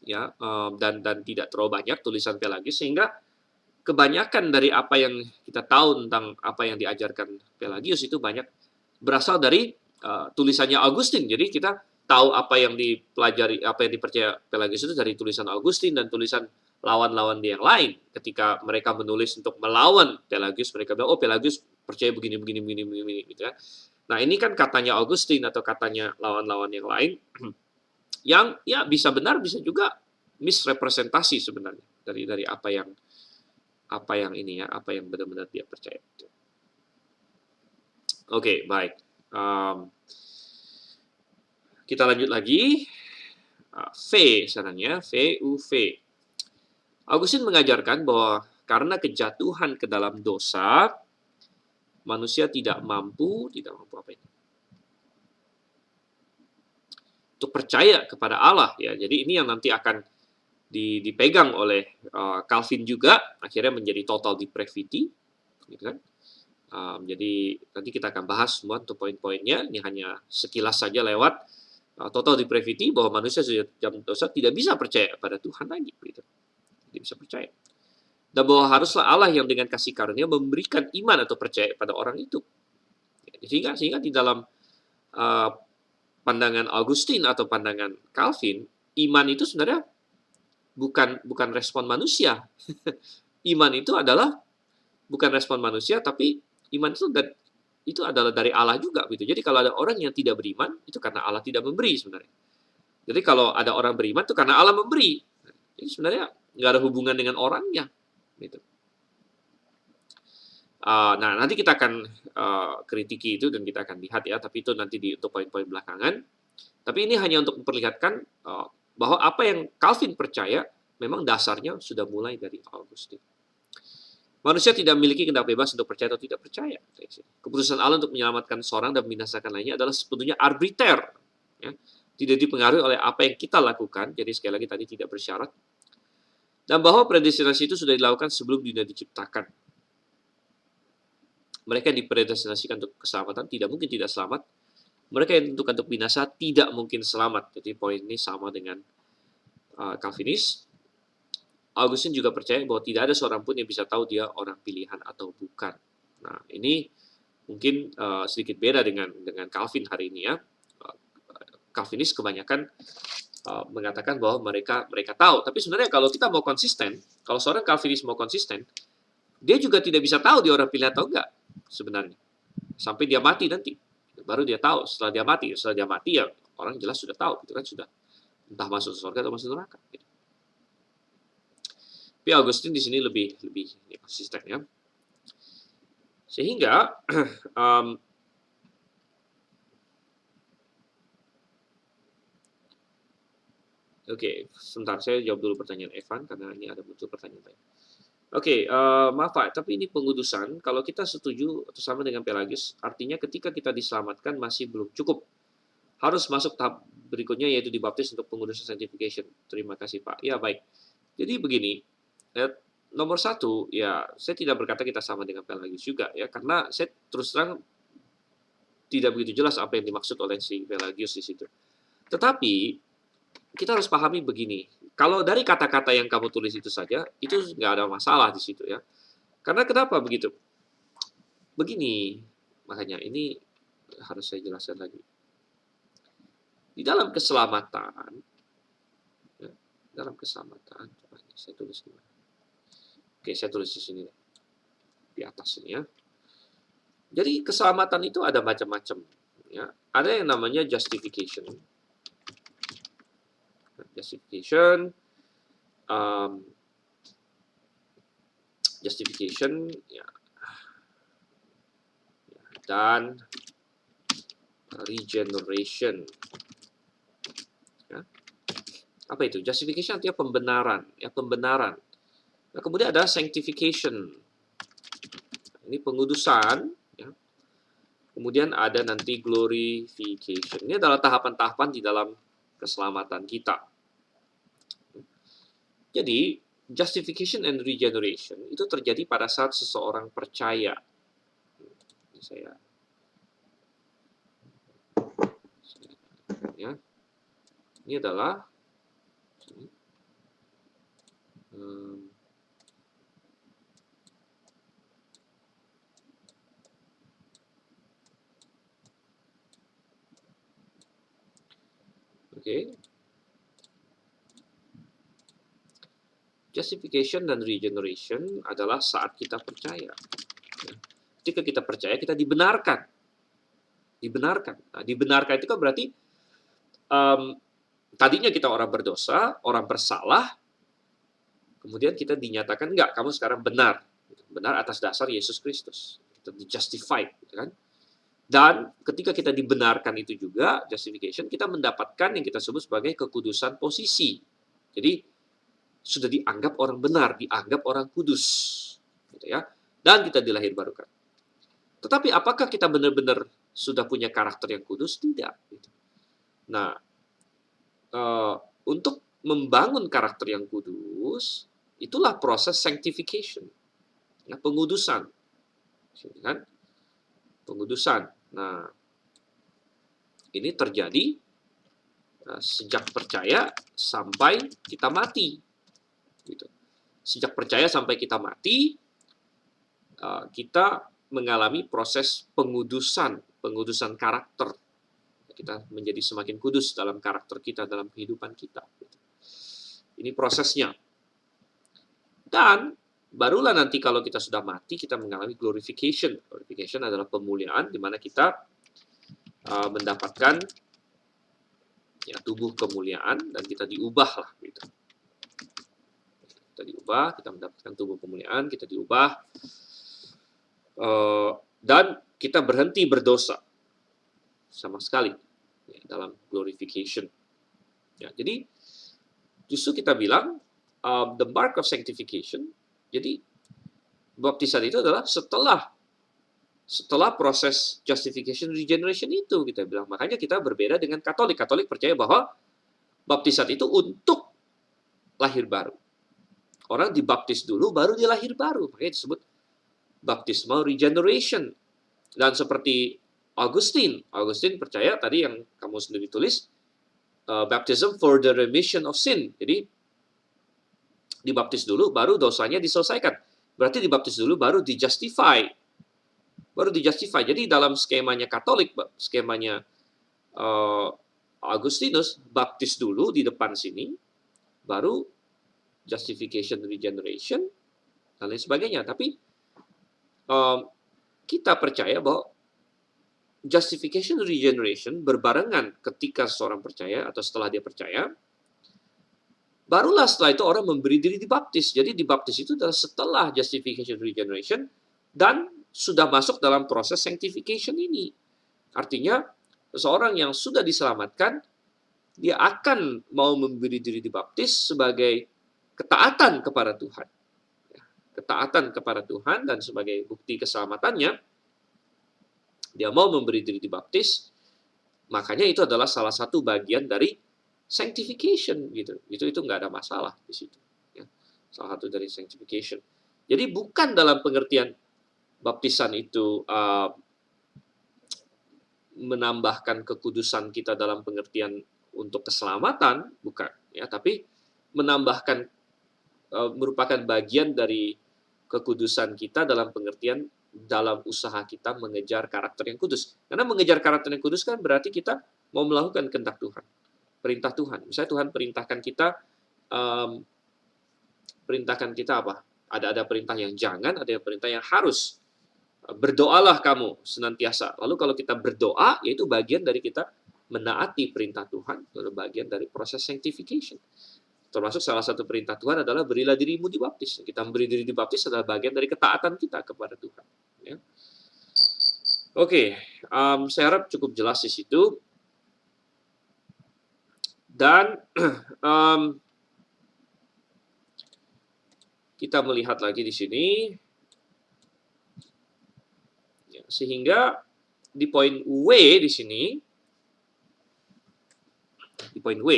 ya, dan tidak terlalu banyak tulisan Pelagius, sehingga kebanyakan dari apa yang kita tahu tentang apa yang diajarkan Pelagius itu banyak berasal dari tulisannya Augustine. Jadi kita tahu apa yang dipelajari, apa yang dipercaya Pelagius itu dari tulisan Augustine dan tulisan lawan-lawan yang lain. Ketika mereka menulis untuk melawan Pelagius, mereka bilang, oh Pelagius percaya begini, begini, begini, begini, gitu ya. Nah ini kan katanya Augustine atau katanya lawan-lawan yang lain, yang ya bisa benar, bisa juga misrepresentasi sebenarnya dari apa yang ini ya, apa yang benar-benar dia percaya. Oke, baik. Kita lanjut lagi. V sebenarnya, VUV. Augustine mengajarkan bahwa karena kejatuhan ke dalam dosa, manusia tidak mampu apa ini? Untuk percaya kepada Allah ya. Jadi ini yang nanti akan dipegang oleh Calvin juga, akhirnya menjadi total depravity, gitu kan? Jadi nanti kita akan bahas semua untuk poin-poinnya. Ini hanya sekilas saja lewat total depravity, bahwa manusia sejak jam dosa tidak bisa percaya pada Tuhan lagi, gitu. Tidak bisa percaya. Dan bahwa haruslah Allah yang dengan kasih karunia memberikan iman atau percaya pada orang itu. Sehingga di dalam pandangan Augustine atau pandangan Calvin, iman itu sebenarnya bukan respon manusia. Iman itu adalah bukan respon manusia, tapi iman itu adalah dari Allah juga gitu. Jadi kalau ada orang yang tidak beriman, itu karena Allah tidak memberi sebenarnya. Jadi kalau ada orang beriman itu karena Allah memberi. Jadi sebenarnya nggak ada hubungan dengan orangnya gitu. Nah, nanti kita akan kritiki itu dan kita akan lihat ya, tapi itu nanti untuk poin-poin belakangan. Tapi ini hanya untuk memperlihatkan bahwa apa yang Calvin percaya memang dasarnya sudah mulai dari Augustine. Manusia tidak memiliki kehendak bebas untuk percaya atau tidak percaya. Keputusan Allah untuk menyelamatkan seorang dan membinasakan lainnya adalah sepenuhnya arbiter. Ya. Tidak dipengaruhi oleh apa yang kita lakukan, jadi sekali lagi tadi tidak bersyarat. Dan bahwa predestinasi itu sudah dilakukan sebelum dunia diciptakan. Mereka yang dipredestinasikan untuk keselamatan tidak mungkin tidak selamat. Mereka yang ditentukan untuk binasa tidak mungkin selamat. Jadi poin ini sama dengan Calvinis. Augustine juga percaya bahwa tidak ada seorang pun yang bisa tahu dia orang pilihan atau bukan. Nah, ini mungkin sedikit beda dengan Calvin hari ini ya. Calvinis kebanyakan mengatakan bahwa mereka tahu. Tapi sebenarnya kalau kita mau konsisten, kalau seorang Calvinis mau konsisten, dia juga tidak bisa tahu dia orang pilihan atau enggak sebenarnya. Sampai dia mati nanti. Baru dia tahu. Setelah dia mati ya orang jelas sudah tahu. Itu kan sudah entah masuk surga atau masuk neraka. Gitu. Tapi Augustine di sini lebih konsisten ya. Sehingga Oke, sebentar saya jawab dulu pertanyaan Evan karena ini ada muncul pertanyaan lain. Oke, maaf Pak, tapi ini pengudusan, kalau kita setuju atau sama dengan Pelagius, artinya ketika kita diselamatkan masih belum cukup. Harus masuk tahap berikutnya yaitu dibaptis untuk pengudusan sanctification. Terima kasih Pak. Ya baik. Jadi begini, nomor satu, ya saya tidak berkata kita sama dengan Pelagius juga ya, karena saya terus terang tidak begitu jelas apa yang dimaksud oleh si Pelagius di situ. Tetapi kita harus pahami begini, kalau dari kata-kata yang kamu tulis itu saja, itu nggak ada masalah di situ ya. Karena kenapa begitu? Begini, makanya ini harus saya jelaskan lagi. Di dalam keselamatan, dalam keselamatan. Coba ini saya tulis di mana? Oke, saya tulis di sini di atas ini ya. Jadi keselamatan itu ada macam-macam ya. Ada yang namanya justification. Justification justification ya, dan regeneration ya. Apa itu? Justification artinya pembenaran ya, pembenaran. Nah, kemudian ada sanctification, ini pengudusan ya. Kemudian ada nanti glorification. Ini adalah tahapan-tahapan di dalam keselamatan kita. Jadi justification and regeneration itu terjadi pada saat seseorang percaya. Saya ya. Ini adalah justification dan regeneration adalah saat kita percaya. Ketika kita percaya, kita dibenarkan. Nah, dibenarkan itu kan berarti tadinya kita orang berdosa, orang bersalah, kemudian kita dinyatakan, enggak, kamu sekarang benar. Benar atas dasar Yesus Kristus. Kita justified, gitu kan? Dan ketika kita dibenarkan itu juga, justification, kita mendapatkan yang kita sebut sebagai kekudusan posisi. Jadi, sudah dianggap orang benar, dianggap orang kudus. Gitu ya. Dan kita dilahirbarukan. Tetapi apakah kita benar-benar sudah punya karakter yang kudus? Tidak. Nah, untuk membangun karakter yang kudus, itulah proses sanctification. Ya, pengudusan. Kan? Pengudusan. Nah, ini terjadi sejak percaya sampai kita mati. Gitu. Sejak percaya sampai kita mati, kita mengalami proses pengudusan karakter. Kita menjadi semakin kudus dalam karakter kita, dalam kehidupan kita. Ini prosesnya. Dan barulah nanti kalau kita sudah mati, kita mengalami glorification. Glorification adalah pemuliaan, di mana kita mendapatkan ya, tubuh kemuliaan, dan kita diubah lah. Gitu. Kita diubah, kita mendapatkan tubuh kemuliaan, kita diubah, dan kita berhenti berdosa sama sekali ya, dalam glorification. Ya, jadi justru kita bilang the mark of sanctification. Jadi baptisan itu adalah setelah proses justification regeneration itu, kita bilang. Makanya kita berbeda dengan Katolik. Katolik percaya bahwa baptisan itu untuk lahir baru. Orang dibaptis dulu, baru dia lahir baru. Makanya disebut baptismal regeneration. Dan seperti Augustine percaya tadi yang kamu sendiri tulis, baptism for the remission of sin. Jadi dibaptis dulu, baru dosanya diselesaikan. Berarti dibaptis dulu, baru dijustify. Jadi dalam skemanya Katolik, skemanya Augustinus, baptis dulu di depan sini, baru justification, regeneration, dan lain sebagainya. Tapi kita percaya bahwa justification, regeneration berbarengan ketika seorang percaya atau setelah dia percaya. Barulah setelah itu orang memberi diri dibaptis. Jadi dibaptis itu adalah setelah justification, regeneration, dan sudah masuk dalam proses sanctification ini. Artinya, seseorang yang sudah diselamatkan, dia akan mau memberi diri dibaptis sebagai ketaatan kepada Tuhan. Ketaatan kepada Tuhan, dan sebagai bukti keselamatannya, dia mau memberi diri dibaptis. Makanya itu adalah salah satu bagian dari sanctification, gitu. Itu nggak ada masalah di situ. Ya. Salah satu dari sanctification. Jadi bukan dalam pengertian baptisan itu menambahkan kekudusan kita dalam pengertian untuk keselamatan, bukan. Ya, tapi menambahkan merupakan bagian dari kekudusan kita dalam pengertian dalam usaha kita mengejar karakter yang kudus. Karena mengejar karakter yang kudus kan berarti kita mau melakukan kehendak Tuhan, perintah Tuhan. Misalnya Tuhan perintahkan kita um, perintahkan kita apa? Ada perintah yang jangan, ada perintah yang harus. Berdoalah kamu senantiasa. Lalu kalau kita berdoa, yaitu bagian dari kita menaati perintah Tuhan, lalu bagian dari proses sanctification. Termasuk salah satu perintah Tuhan adalah berilah dirimu dibaptis. Kita memberi diri dibaptis adalah bagian dari ketaatan kita kepada Tuhan. Ya. Oke, saya harap cukup jelas di situ. Dan kita melihat lagi di sini, ya, sehingga di poin W di sini, di poin W,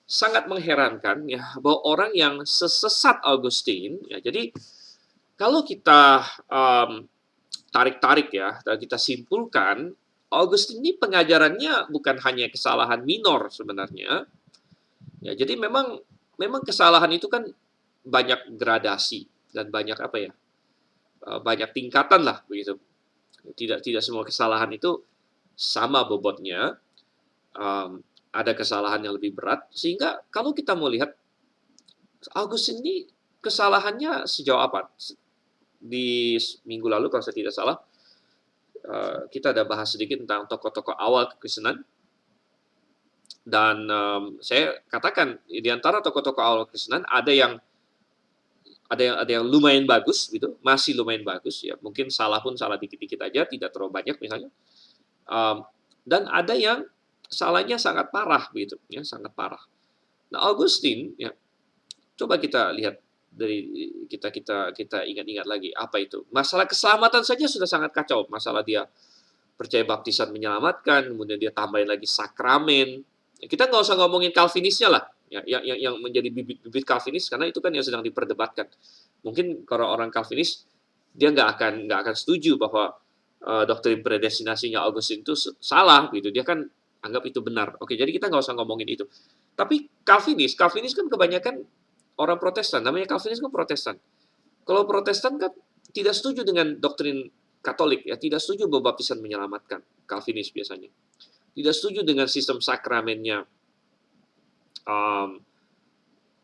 sangat mengherankan ya bahwa orang yang sesat Augustine, ya, jadi kalau kita tarik-tarik ya, dan kita simpulkan, Augustine ini pengajarannya bukan hanya kesalahan minor sebenarnya. Ya, jadi memang kesalahan itu kan banyak gradasi dan banyak apa ya? Banyak tingkatan lah begitu. Tidak semua kesalahan itu sama bobotnya. Ada kesalahan yang lebih berat, sehingga kalau kita mau lihat Augustine ini kesalahannya sejauh apa? Di minggu lalu kalau saya tidak salah, kita ada bahas sedikit tentang tokoh-tokoh awal kekristenan. Dan saya katakan di antara tokoh-tokoh awal kekristenan ada yang lumayan bagus gitu, masih lumayan bagus ya. Mungkin salah pun salah dikit-dikit aja, tidak terlalu banyak misalnya. Dan ada yang salahnya sangat parah begitu ya, sangat parah. Nah, Augustine ya, coba kita lihat dari kita ingat-ingat lagi apa itu. Masalah keselamatan saja sudah sangat kacau. Masalah dia percaya baptisan menyelamatkan, kemudian dia tambahin lagi sakramen. Ya, kita nggak usah ngomongin Calvinisnya lah, ya, yang menjadi bibit-bibit Calvinis, karena itu kan yang sedang diperdebatkan. Mungkin kalau orang Calvinis dia nggak akan setuju bahwa doktrin predestinasinya Augustine itu salah gitu. Dia kan anggap itu benar. Oke, jadi kita nggak usah ngomongin itu. Tapi Calvinis kan kebanyakan orang Protestan, namanya Calvinis kan Protestan. Kalau Protestan kan tidak setuju dengan doktrin Katolik, ya, tidak setuju bahwa baptisan menyelamatkan, Calvinis biasanya. Tidak setuju dengan sistem sakramennya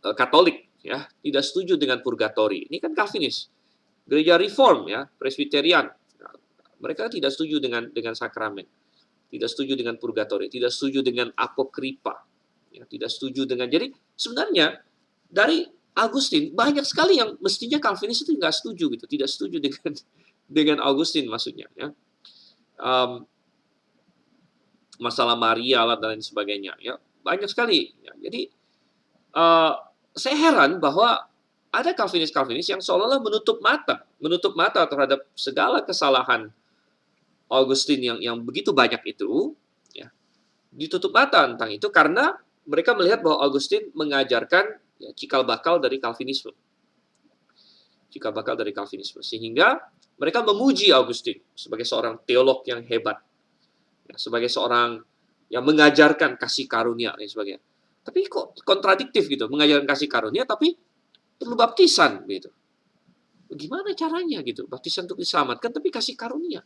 Katolik, ya, tidak setuju dengan purgatori. Ini kan Calvinis. Gereja Reform, ya, Presbyterian, mereka tidak setuju dengan sakramen, tidak setuju dengan purgatori, tidak setuju dengan apokripa, ya, tidak setuju dengan. Jadi sebenarnya dari Augustine banyak sekali yang mestinya Calvinis itu nggak setuju gitu, tidak setuju dengan Augustine maksudnya. Ya. Masalah Maria lah dan lain sebagainya. Ya, banyak sekali. Ya, jadi saya heran bahwa ada Calvinis yang seolah-olah menutup mata terhadap segala kesalahan Augustine yang begitu banyak itu, ya, ditutup mata tentang itu karena mereka melihat bahwa Augustine mengajarkan ya, cikal bakal dari Calvinisme. Cikal bakal dari Calvinisme. Sehingga mereka memuji Augustine sebagai seorang teolog yang hebat. Ya, sebagai seorang yang mengajarkan kasih karunia dan sebagainya. Tapi kok kontradiktif gitu, mengajarkan kasih karunia tapi perlu baptisan gitu. Bagaimana caranya gitu? Baptisan untuk diselamatkan tapi kasih karunia.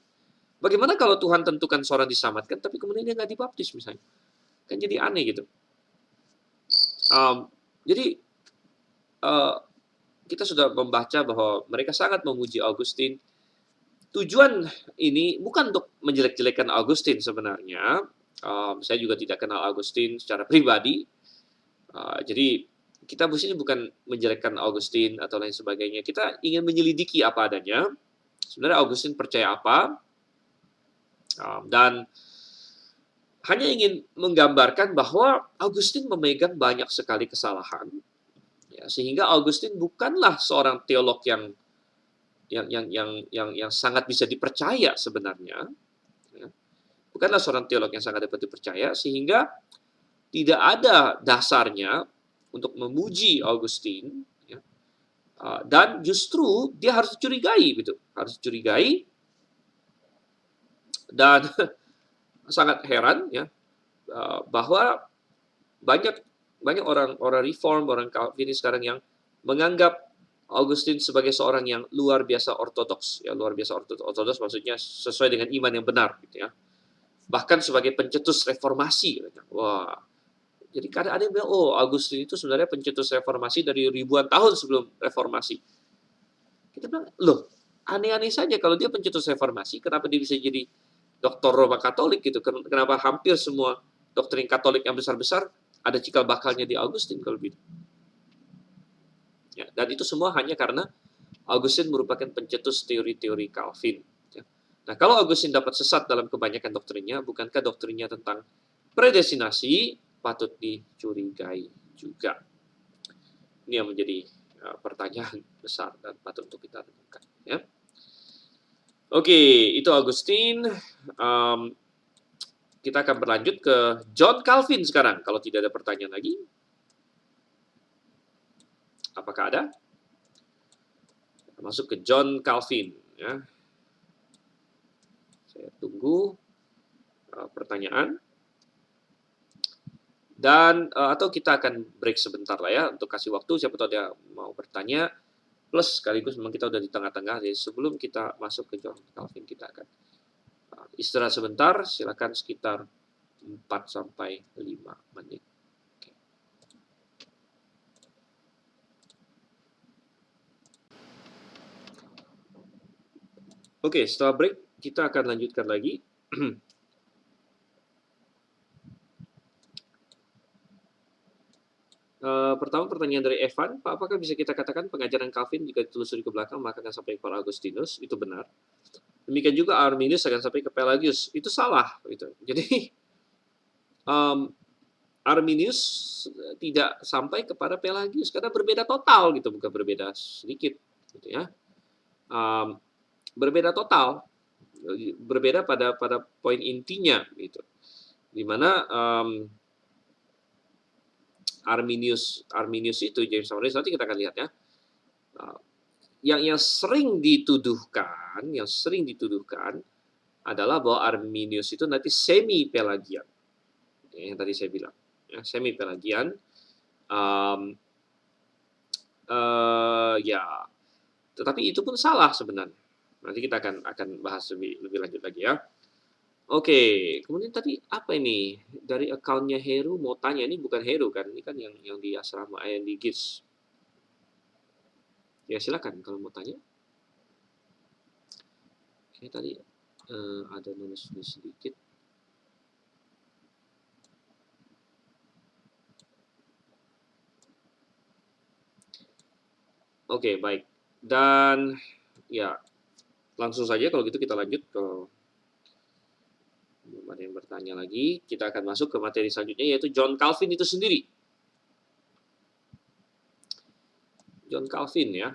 Bagaimana kalau Tuhan tentukan seorang diselamatkan, tapi kemudian dia nggak dibaptis misalnya? Kan jadi aneh gitu. Jadi kita sudah membaca bahwa mereka sangat memuji Augustine. Tujuan ini bukan untuk menjelek-jelekan Augustine sebenarnya. Saya juga tidak kenal Augustine secara pribadi. Jadi kita di sini bukan menjelekkan Augustine atau lain sebagainya. Kita ingin menyelidiki apa adanya. Sebenarnya Augustine percaya apa? Dan hanya ingin menggambarkan bahwa Augustine memegang banyak sekali kesalahan, ya, sehingga Augustine bukanlah seorang teolog yang sangat bisa dipercaya sebenarnya, ya. Bukanlah seorang teolog yang sangat dapat dipercaya, sehingga tidak ada dasarnya untuk memuji Augustine, ya. Dan justru dia harus dicurigai, gitu, harus dicurigai. Dan sangat heran ya bahwa banyak orang reform, orang Calvinis sekarang yang menganggap Augustine sebagai seorang yang luar biasa ortodoks, ya, luar biasa ortodoks maksudnya sesuai dengan iman yang benar gitu ya. Bahkan sebagai pencetus reformasi. Wah, Jadi kadang ada yang bilang, "Oh, Augustine itu sebenarnya pencetus reformasi dari ribuan tahun sebelum reformasi." Kita bilang, "Loh, aneh-aneh saja kalau dia pencetus reformasi, kenapa dia bisa jadi doktor Roma Katolik gitu? Kenapa hampir semua doktrin Katolik yang besar-besar ada cikal bakalnya di Augustine kalau gitu?" Ya, dan itu semua hanya karena Augustine merupakan pencetus teori-teori Calvin. Ya. Nah, kalau Augustine dapat sesat dalam kebanyakan doktrinnya, bukankah doktrinnya tentang predestinasi patut dicurigai juga? Ini yang menjadi pertanyaan besar dan patut untuk kita renungkan. Ya. Oke, itu Augustine. Kita akan berlanjut ke John Calvin sekarang. Kalau tidak ada pertanyaan lagi, apakah ada? Masuk ke John Calvin. Ya. Saya tunggu pertanyaan. Dan atau kita akan break sebentar lah ya untuk kasih waktu siapa tahu dia mau bertanya. Plus sekaligus memang kita udah di tengah-tengah, jadi sebelum kita masuk ke John Calvin kita akan istirahat sebentar, silakan sekitar 4 sampai 5 menit. Oke, setelah break kita akan lanjutkan lagi. Pertama pertanyaan dari Evan, Pak, apakah bisa kita katakan pengajaran Calvin jika ditelusuri ke belakang maka akan sampai kepada Augustinus? Itu benar. Demikian juga Arminius akan sampai ke Pelagius. Itu salah. Gitu. Jadi Arminius tidak sampai kepada Pelagius karena berbeda total gitu, bukan berbeda sedikit, gitu ya. Berbeda total, berbeda pada poin intinya gitu. Di mana Arminius itu James Arminius nanti kita akan lihat ya. Yang sering dituduhkan adalah bahwa Arminius itu nanti semi Pelagian. Yang tadi saya bilang, ya, semi Pelagian. Ya, tetapi itu pun salah sebenarnya. Nanti kita akan bahas lebih lanjut lagi ya. Oke, kemudian tadi apa ini? Dari account-nya Heru mau tanya, ini bukan Heru kan? Ini kan yang di asrama yang di GIS. Ya silakan kalau mau tanya. Oke, tadi ada nulis sedikit. Oke, baik. Dan ya langsung saja kalau gitu kita lanjut ke belum ada yang bertanya lagi. Kita akan masuk ke materi selanjutnya yaitu John Calvin itu sendiri. John Calvin ya.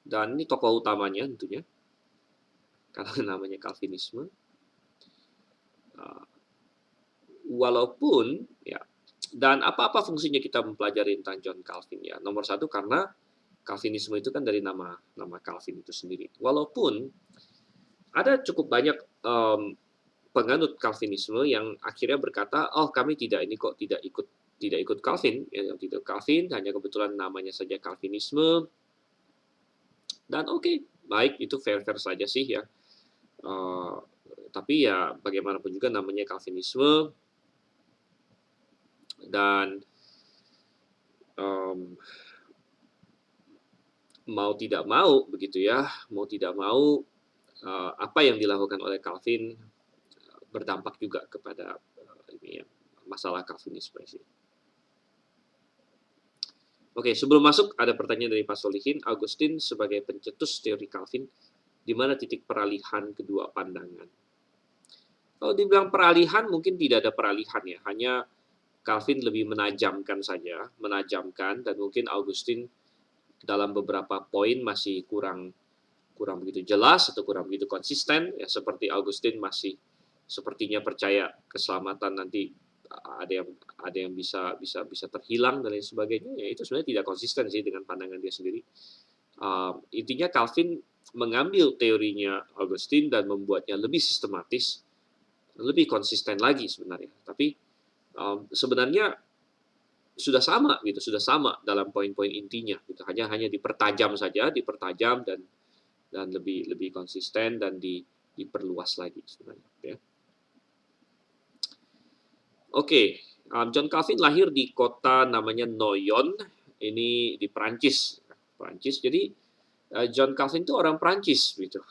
Dan ini tokoh utamanya tentunya. Karena namanya Calvinisme. Walaupun ya, dan apa fungsinya kita mempelajari tentang John Calvin ya? Nomor satu karena Calvinisme itu kan dari nama Calvin itu sendiri. Walaupun ada cukup banyak penganut Calvinisme yang akhirnya berkata, oh kami tidak ikut Calvin, ya, tidak Calvin, hanya kebetulan namanya saja Calvinisme. Dan oke, baik itu fair saja sih ya. Tapi ya bagaimanapun juga namanya Calvinisme dan mau tidak mau begitu ya, mau tidak mau apa yang dilakukan oleh Calvin berdampak juga kepada ini ya, masalah Calvinisme sih. Oke, sebelum masuk ada pertanyaan dari Pak Solihin, Augustine sebagai pencetus teori Calvin, di mana titik peralihan kedua pandangan? Kalau dibilang peralihan mungkin tidak ada peralihan ya, hanya Calvin lebih menajamkan saja, dan mungkin Augustine dalam beberapa poin masih kurang begitu jelas atau kurang begitu konsisten ya, seperti Augustine masih sepertinya percaya keselamatan nanti ada yang bisa terhilang dan lain sebagainya, ya itu sebenarnya tidak konsisten sih dengan pandangan dia sendiri. Intinya Calvin mengambil teorinya Augustine dan membuatnya lebih sistematis, lebih konsisten lagi sebenarnya. Tapi sebenarnya sudah sama dalam poin-poin intinya gitu. Hanya dipertajam dan lebih konsisten dan diperluas lagi sebenarnya ya. Oke, John Calvin lahir di kota namanya Noyon, ini di Prancis. Prancis, jadi John Calvin itu orang Prancis gitu.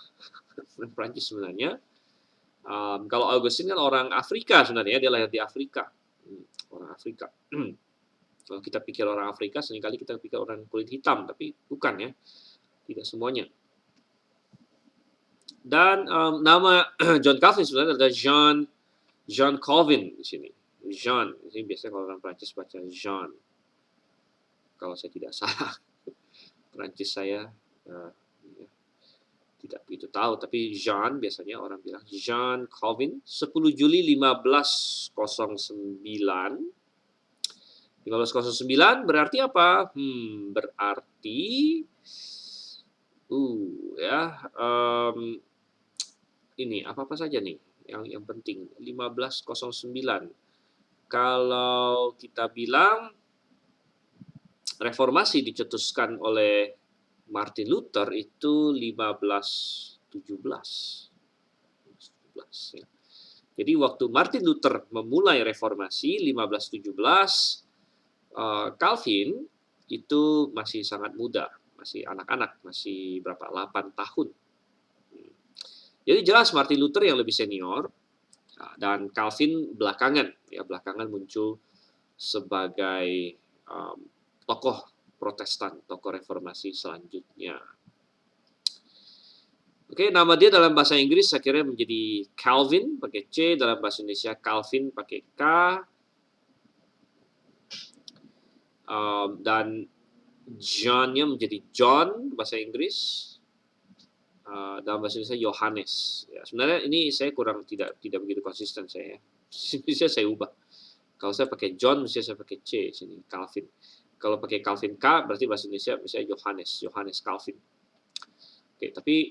Orang Prancis sebenarnya. Kalau Augustine kan orang Afrika sebenarnya, dia lahir di Afrika. Orang Afrika. Kalau kita pikir orang Afrika, seringkali kita pikir orang kulit hitam, tapi bukan ya, tidak semuanya. Dan nama John Calvin sebenarnya adalah John Calvin di sini. Jean, ini biasanya kalau orang Prancis baca Jean. Kalau saya tidak salah, Prancis saya tidak begitu tahu, tapi Jean biasanya orang bilang Jean Calvin, 10 Juli 1509. 1509 berarti apa? Berarti ya ini apa saja nih yang penting 1509. Kalau kita bilang reformasi dicetuskan oleh Martin Luther itu 1517 ya. Jadi waktu Martin Luther memulai reformasi 1517, Calvin itu masih sangat muda, masih anak-anak, masih berapa? 8 tahun. Jadi jelas Martin Luther yang lebih senior, dan Calvin belakangan muncul sebagai tokoh Protestan, tokoh reformasi selanjutnya. Oke, nama dia dalam bahasa Inggris akhirnya menjadi Calvin pakai C, dalam bahasa Indonesia Calvin pakai K, dan John-nya menjadi John bahasa Inggris, dalam bahasa Indonesia Yohanes. Ya, sebenarnya ini saya kurang tidak begitu konsisten saya. Bisa saya ubah. Kalau saya pakai John, mesti saya pakai C sini Calvin. Kalau pakai Calvin K, berarti bahasa Indonesia misalnya Yohanes Calvin. Oke, tapi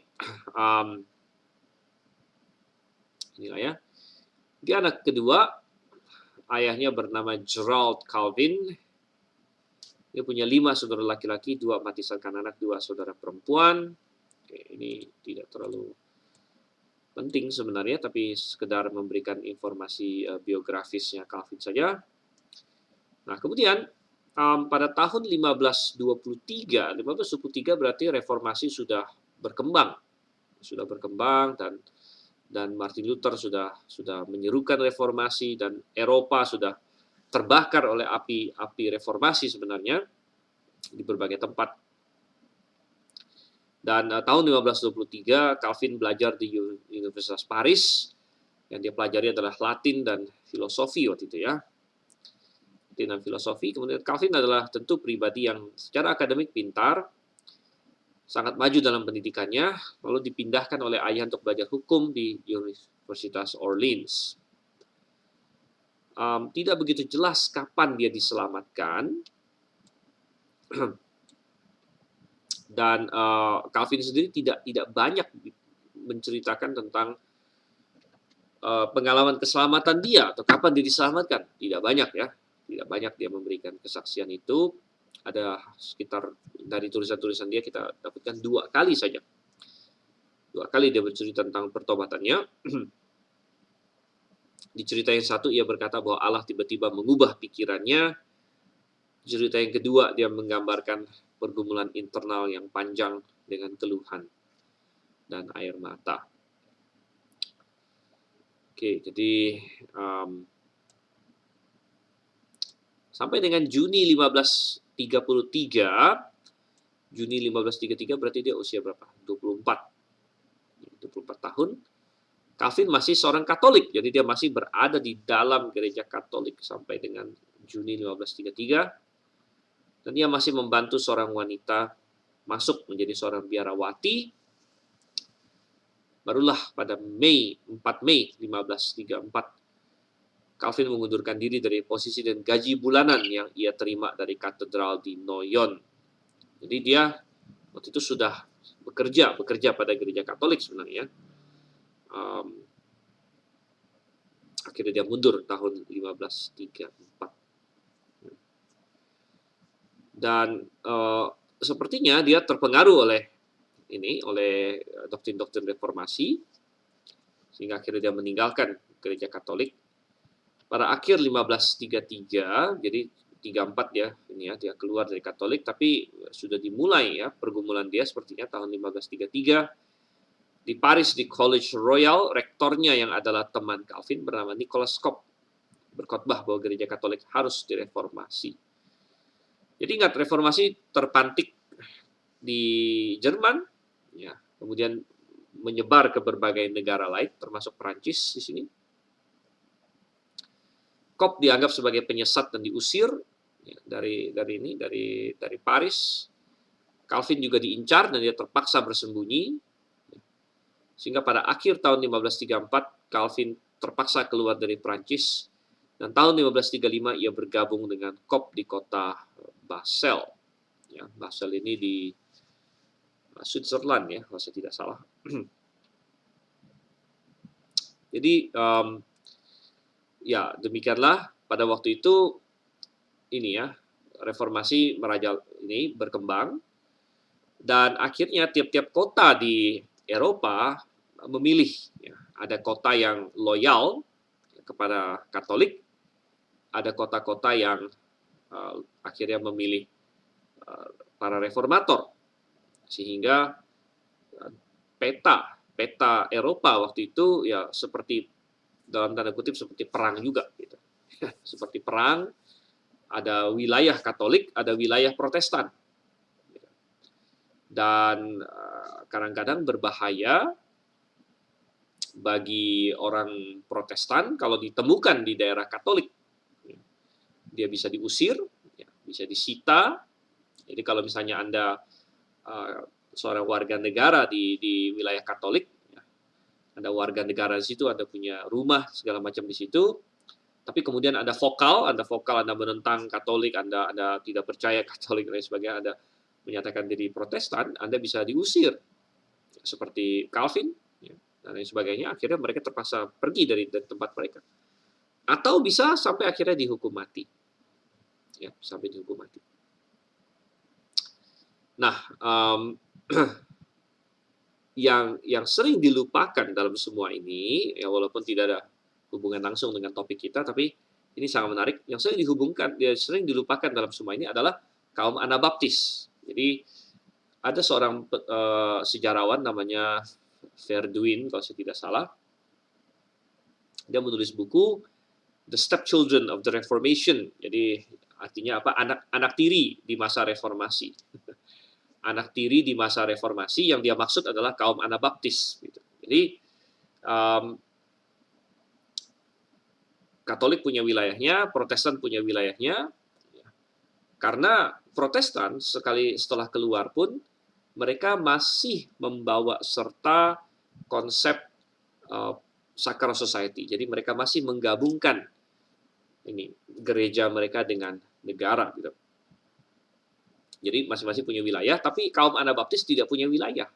inilah ya. Dia anak kedua, ayahnya bernama Gerald Calvin. Dia punya 5 saudara laki-laki, 2 mati anak, 2 saudara perempuan. Oke, ini tidak terlalu penting sebenarnya, tapi sekedar memberikan informasi biografisnya Calvin saja. Nah, kemudian pada tahun 1523 berarti reformasi sudah berkembang dan Martin Luther sudah menyerukan reformasi dan Eropa sudah terbakar oleh api reformasi sebenarnya di berbagai tempat. Dan tahun 1523 Calvin belajar di Universitas Paris. Yang dia pelajari adalah Latin dan filosofi waktu itu ya. Latin dan filosofi. Kemudian Calvin adalah tentu pribadi yang secara akademik pintar, sangat maju dalam pendidikannya, lalu dipindahkan oleh ayah untuk belajar hukum di Universitas Orleans. Tidak begitu jelas kapan dia diselamatkan, dan Calvin sendiri tidak banyak menceritakan tentang pengalaman keselamatan dia atau kapan dia diselamatkan. Tidak banyak ya, tidak banyak dia memberikan kesaksian itu. Ada sekitar dari tulisan-tulisan dia kita dapatkan 2 kali saja. 2 kali dia bercerita tentang pertobatannya. Di cerita yang satu ia berkata bahwa Allah tiba-tiba mengubah pikirannya. Cerita yang kedua dia menggambarkan pergumulan internal yang panjang dengan keluhan dan air mata. Oke, jadi sampai dengan Juni 1533 berarti dia usia berapa? 24 tahun. Calvin masih seorang Katolik, jadi dia masih berada di dalam gereja Katolik sampai dengan Juni 1533. Dan dia masih membantu seorang wanita masuk menjadi seorang biarawati. Barulah pada 4 Mei 1534, Calvin mengundurkan diri dari posisi dan gaji bulanan yang ia terima dari katedral di Noyon. Jadi dia waktu itu sudah bekerja pada gereja Katolik sebenarnya. Akhirnya dia mundur tahun 1534. Dan sepertinya dia terpengaruh oleh doktrin-doktrin reformasi, sehingga akhirnya dia meninggalkan gereja Katolik pada akhir 1533, jadi 34 ya, ini ya, dia keluar dari Katolik, tapi sudah dimulai ya pergumulan dia sepertinya tahun 1533 di Paris di College Royal, rektornya yang adalah teman Calvin bernama Nicholas Cop berkhotbah bahwa gereja Katolik harus direformasi. Jadi ingat, reformasi terpantik di Jerman, ya, kemudian menyebar ke berbagai negara lain, termasuk Perancis di sini. Cop dianggap sebagai penyesat dan diusir ya, dari Paris. Calvin juga diincar dan dia terpaksa bersembunyi. Sehingga pada akhir tahun 1534 Calvin terpaksa keluar dari Prancis dan tahun 1535 ia bergabung dengan Cop di kota Basel. Ya, Basel ini di Switzerland ya, kalau saya tidak salah. Jadi ya demikianlah pada waktu itu ini ya, reformasi ini berkembang dan akhirnya tiap-tiap kota di Eropa memilih ya, ada kota yang loyal kepada Katolik, ada kota-kota yang akhirnya memilih para reformator, sehingga peta Eropa waktu itu ya seperti dalam tanda kutip seperti perang juga gitu. Seperti perang, ada wilayah Katolik, ada wilayah Protestan. Dan kadang-kadang berbahaya bagi orang Protestan kalau ditemukan di daerah Katolik. Dia bisa diusir, bisa disita. Jadi kalau misalnya Anda seorang warga negara di wilayah Katolik, Anda warga negara di situ, Anda punya rumah segala macam di situ, tapi kemudian Anda vokal, Anda menentang Katolik, Anda tidak percaya Katolik dan lain sebagainya, Anda menyatakan diri Protestan, Anda bisa diusir seperti Calvin dan lain sebagainya. Akhirnya mereka terpaksa pergi dari tempat mereka, atau bisa sampai akhirnya dihukum mati, ya, sampai dihukum mati. Nah, yang sering dilupakan dalam semua ini, ya walaupun tidak ada hubungan langsung dengan topik kita, tapi ini sangat menarik. Yang sering dilupakan dalam semua ini adalah kaum Anabaptis. Jadi ada seorang sejarawan namanya Verduin, kalau saya tidak salah. Dia menulis buku The Stepchildren of the Reformation. Jadi artinya apa? Anak tiri di masa reformasi. Anak tiri di masa reformasi yang dia maksud adalah kaum Anabaptis. Gitu. Jadi Katolik punya wilayahnya, Protestan punya wilayahnya. Karena Protestan setelah keluar pun mereka masih membawa serta konsep sacred society. Jadi mereka masih menggabungkan ini gereja mereka dengan negara gitu. Jadi masing-masing punya wilayah, tapi kaum Anabaptis tidak punya wilayah.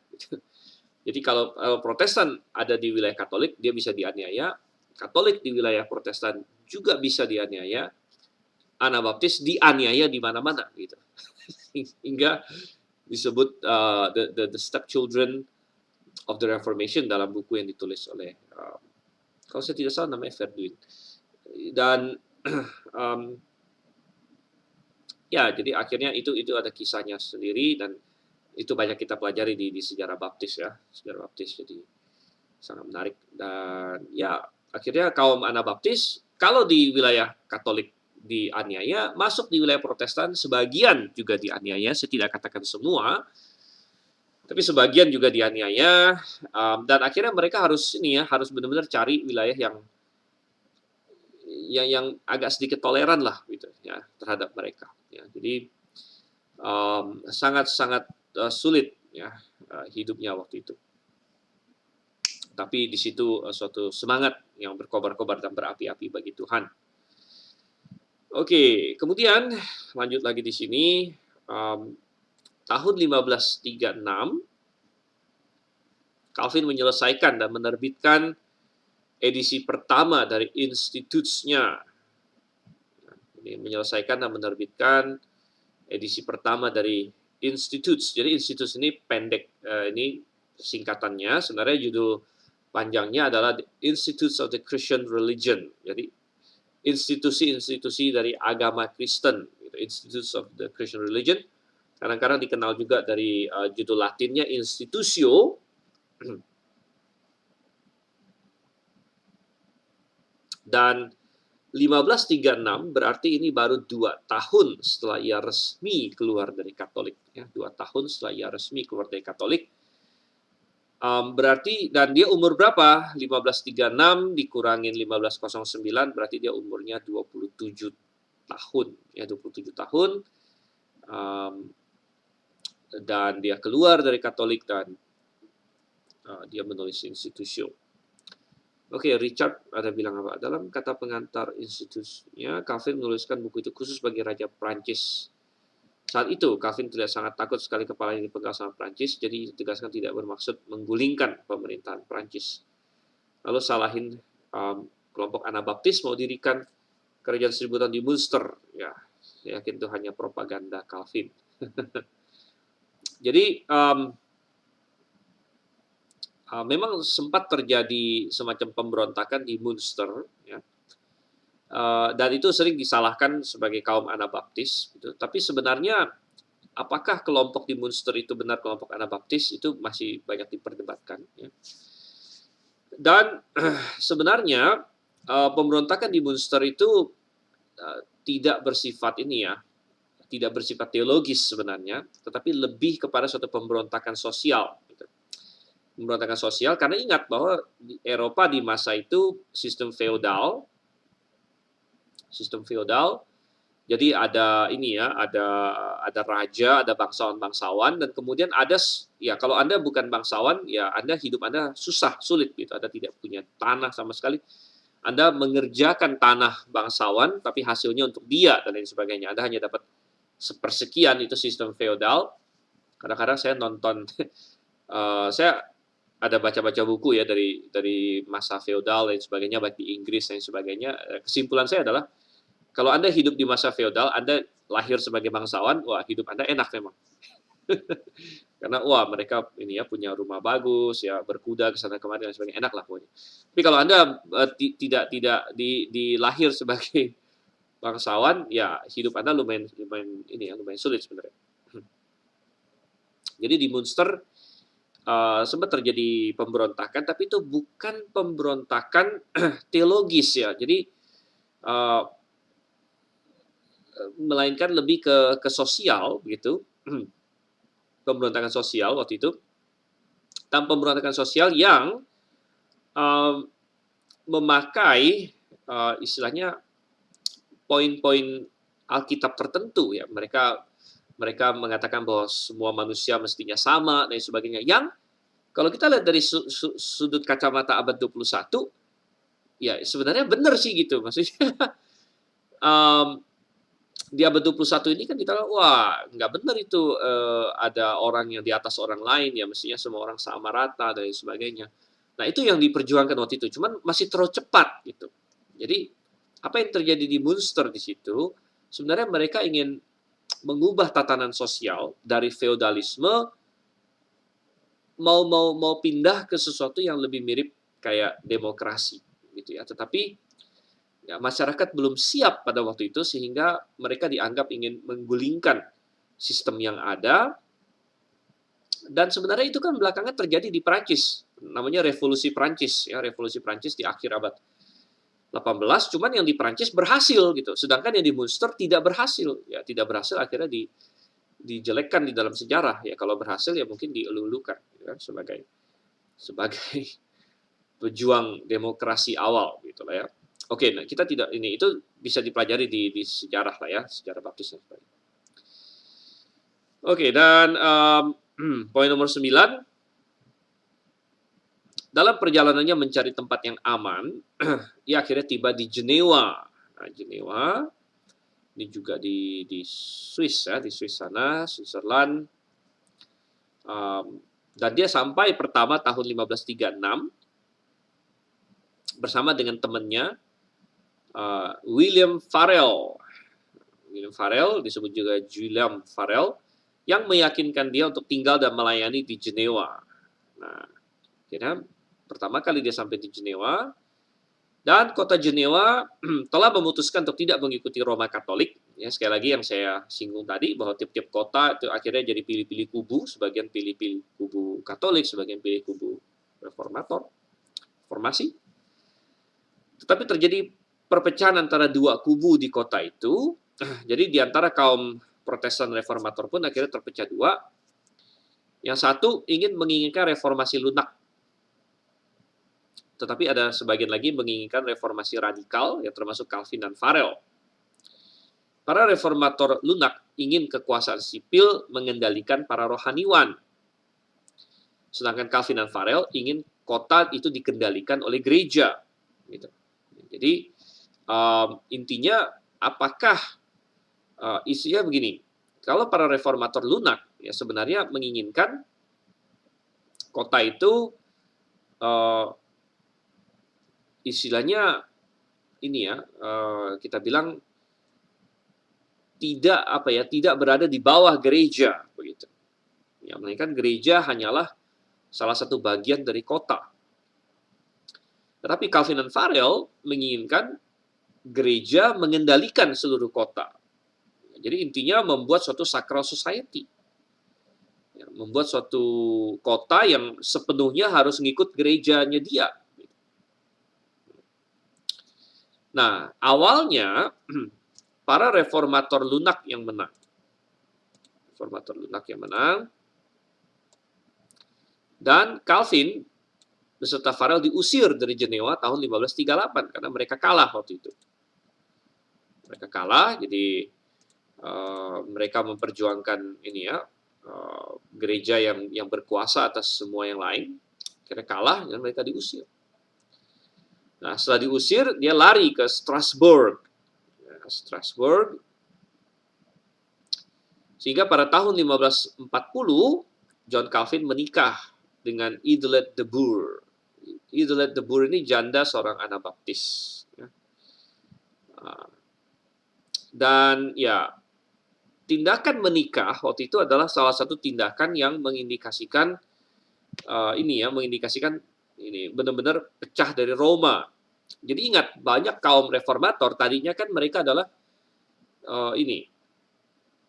Jadi kalau Protestan ada di wilayah Katolik, dia bisa dianiaya. Katolik di wilayah Protestan juga bisa dianiaya. Anabaptis dianiaya di mana-mana gitu. Hingga disebut the stepchildren of the Reformation dalam buku yang ditulis oleh kalau saya tidak salah namanya Verduin. Dan ya, jadi akhirnya itu ada kisahnya sendiri dan itu banyak kita pelajari di sejarah Baptis ya, sejarah Baptis, jadi sangat menarik. Dan ya akhirnya kaum Anabaptis kalau di wilayah Katolik dianiaya, masuk di wilayah Protestan sebagian juga dianiaya, saya tidak katakan semua, tapi sebagian juga dianiaya, dan akhirnya mereka harus benar-benar cari wilayah yang agak sedikit toleran lah gitu ya terhadap mereka. Ya, jadi sangat-sangat sulit ya hidupnya waktu itu. Tapi di situ suatu semangat yang berkobar-kobar dan berapi-api bagi Tuhan. Oke, kemudian lanjut lagi di sini. Tahun 1536 Calvin menyelesaikan dan menerbitkan edisi pertama dari Institutes-nya. Ini menyelesaikan dan menerbitkan edisi pertama dari Institutes. Jadi Institutes ini pendek, ini singkatannya. Sebenarnya judul panjangnya adalah The Institutes of the Christian Religion. Jadi institusi-institusi dari agama Kristen, gitu, Institutes of the Christian Religion. Kadang-kadang dikenal juga dari judul Latinnya Institutio. Dan 1536 berarti ini baru 2 tahun setelah ia resmi keluar dari Katolik. Ya, 2 tahun setelah ia resmi keluar dari Katolik. Berarti, dan dia umur berapa? 1536 dikurangin 1509 berarti dia umurnya 27 tahun. Ya, 27 tahun. Dan dia keluar dari Katolik dan dia menulis Institutio. Oke, Richard ada bilang apa? Dalam kata pengantar institusinya, Calvin menuliskan buku itu khusus bagi Raja Prancis. Saat itu, Calvin terlihat sangat takut sekali kepalanya dipegang sama Prancis, jadi ditegaskan tidak bermaksud menggulingkan pemerintahan Prancis. Lalu salahin kelompok Anabaptis mau dirikan kerajaan Seribu Tahun di Munster. Ya, saya yakin itu hanya propaganda Calvin. Jadi, memang sempat terjadi semacam pemberontakan di Munster, ya. Dan itu sering disalahkan sebagai kaum Anabaptis, gitu. Tapi sebenarnya apakah kelompok di Munster itu benar kelompok Anabaptis itu masih banyak diperdebatkan. Ya. Dan sebenarnya pemberontakan di Munster itu tidak bersifat ini ya, tidak bersifat teologis sebenarnya, tetapi lebih kepada suatu pemberontakan sosial. Gitu. Pemberontakan sosial, karena ingat bahwa di Eropa di masa itu sistem feodal, jadi ada ini ya, ada raja, ada bangsawan-bangsawan, dan kemudian ada, ya kalau Anda bukan bangsawan, ya hidup Anda susah, sulit gitu, Anda tidak punya tanah sama sekali, Anda mengerjakan tanah bangsawan, tapi hasilnya untuk dia dan lain sebagainya, Anda hanya dapat sepersekian, itu sistem feodal. Kadang-kadang saya nonton, saya ada baca-baca buku ya dari masa feodal dan sebagainya, baik di Inggris dan sebagainya. Kesimpulan saya adalah kalau Anda hidup di masa feodal, Anda lahir sebagai bangsawan, wah hidup Anda enak memang. Karena wah mereka ini ya punya rumah bagus, ya berkuda ke sana kemari dan sebagainya, enak lah pokoknya. Tapi kalau Anda tidak dilahir sebagai bangsawan, ya hidup Anda lumayan sulit sebenarnya. Jadi di Munster sempat terjadi pemberontakan, tapi itu bukan pemberontakan teologis ya. Jadi melainkan lebih ke sosial begitu. Pemberontakan sosial waktu itu. Dan pemberontakan sosial yang memakai istilahnya poin-poin Alkitab tertentu ya. Mereka mengatakan bahwa semua manusia mestinya sama dan sebagainya. Yang kalau kita lihat dari sudut kacamata abad 21, ya sebenarnya benar sih gitu. Maksudnya di abad 21 ini kan kita bilang, wah nggak benar itu ada orang yang di atas orang lain, ya mestinya semua orang sama rata dan sebagainya. Nah itu yang diperjuangkan waktu itu, cuman masih terlalu cepat gitu. Jadi apa yang terjadi di Munster di situ, sebenarnya mereka ingin mengubah tatanan sosial dari feodalisme mau pindah ke sesuatu yang lebih mirip kayak demokrasi gitu ya. Tetapi ya, masyarakat belum siap pada waktu itu sehingga mereka dianggap ingin menggulingkan sistem yang ada. Dan sebenarnya itu kan belakangan terjadi di Prancis, namanya revolusi Prancis ya, revolusi Prancis di akhir abad 18, cuman yang di Prancis berhasil gitu, sedangkan yang di Munster tidak berhasil, ya tidak berhasil akhirnya dijelekkan di dalam sejarah ya, kalau berhasil ya mungkin dielu-elukan ya, sebagai pejuang demokrasi awal gitu lah ya. Oke, nah kita tidak ini itu bisa dipelajari di sejarah lah ya, sejarah baptis dan sebagainya. Oke, dan poin nomor 9, dalam perjalanannya mencari tempat yang aman, ia akhirnya tiba di Jenewa. Nah, Jenewa ini juga di Swiss ya, di Swiss sana, Switzerland. Dan dia sampai pertama tahun 1536 bersama dengan temannya William Farel. William Farel disebut juga Julian Farel yang meyakinkan dia untuk tinggal dan melayani di Jenewa. Nah, akhirnya pertama kali dia sampai di Jenewa, Dan kota Jenewa telah memutuskan untuk tidak mengikuti Roma Katolik. Ya, sekali lagi yang saya singgung tadi bahwa tiap-tiap kota itu akhirnya jadi pilih-pilih kubu, sebagian pilih-pilih kubu Katolik, sebagian pilih kubu Reformator, Reformasi. Tetapi terjadi perpecahan antara dua kubu di kota itu. Jadi di antara kaum Protestan Reformator pun akhirnya terpecah dua. Yang satu menginginkan reformasi lunak, tetapi ada sebagian lagi menginginkan reformasi radikal, yang termasuk Calvin dan Farel. Para reformator lunak ingin kekuasaan sipil mengendalikan para rohaniwan, sedangkan Calvin dan Farel ingin kota itu dikendalikan oleh gereja. Gitu. Jadi intinya apakah isinya begini? Kalau para reformator lunak ya sebenarnya menginginkan kota itu istilahnya ini ya kita bilang tidak berada di bawah gereja begitu. Ya, melainkan gereja hanyalah salah satu bagian dari kota. Tetapi Calvin dan Farel menginginkan gereja mengendalikan seluruh kota. Jadi intinya membuat suatu sacral society. Ya, membuat suatu kota yang sepenuhnya harus ngikut gerejanya dia. Nah, awalnya para reformator lunak yang menang. Reformator lunak yang menang. Dan Calvin beserta Farel diusir dari Jenewa tahun 1538 karena mereka kalah waktu itu. Mereka kalah, jadi mereka memperjuangkan ini ya gereja yang berkuasa atas semua yang lain. Akhirnya kalah dan mereka diusir. Nah, setelah diusir, dia lari ke Strasbourg. Ya, Strasbourg. Sehingga pada tahun 1540, John Calvin menikah dengan Idelette de Boer. Idelette de Boer ini janda seorang Anabaptis. Ya. Dan ya, tindakan menikah waktu itu adalah salah satu tindakan yang mengindikasikan ini benar-benar pecah dari Roma. Jadi ingat, banyak kaum reformator tadinya kan mereka adalah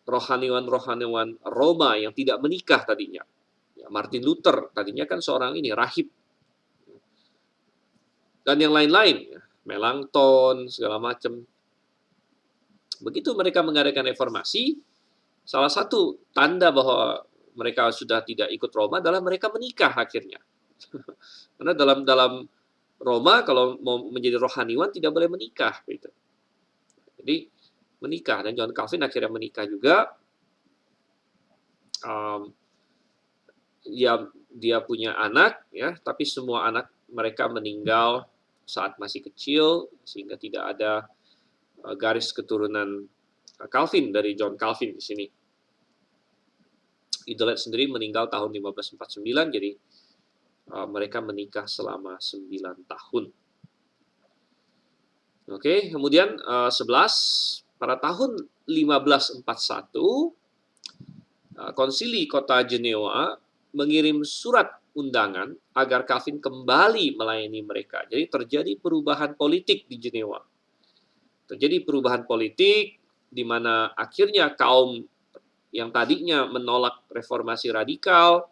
rohaniwan-rohaniwan Roma yang tidak menikah tadinya. Ya, Martin Luther tadinya kan seorang rahib. Dan yang lain-lain, ya, Melanchthon, segala macam. Begitu mereka mengadakan reformasi, salah satu tanda bahwa mereka sudah tidak ikut Roma adalah mereka menikah akhirnya. Karena dalam Roma kalau mau menjadi rohaniwan tidak boleh menikah gitu. Jadi menikah, dan John Calvin akhirnya menikah juga. Dia punya anak ya, tapi semua anak mereka meninggal saat masih kecil sehingga tidak ada garis keturunan Calvin dari John Calvin di sini. Idelette sendiri meninggal tahun 1549, jadi mereka menikah selama 9 tahun. Oke, kemudian 11 pada tahun 1541 konsili kota Jenewa mengirim surat undangan agar Calvin kembali melayani mereka. Jadi terjadi perubahan politik di Jenewa. Terjadi perubahan politik di mana akhirnya kaum yang tadinya menolak reformasi radikal,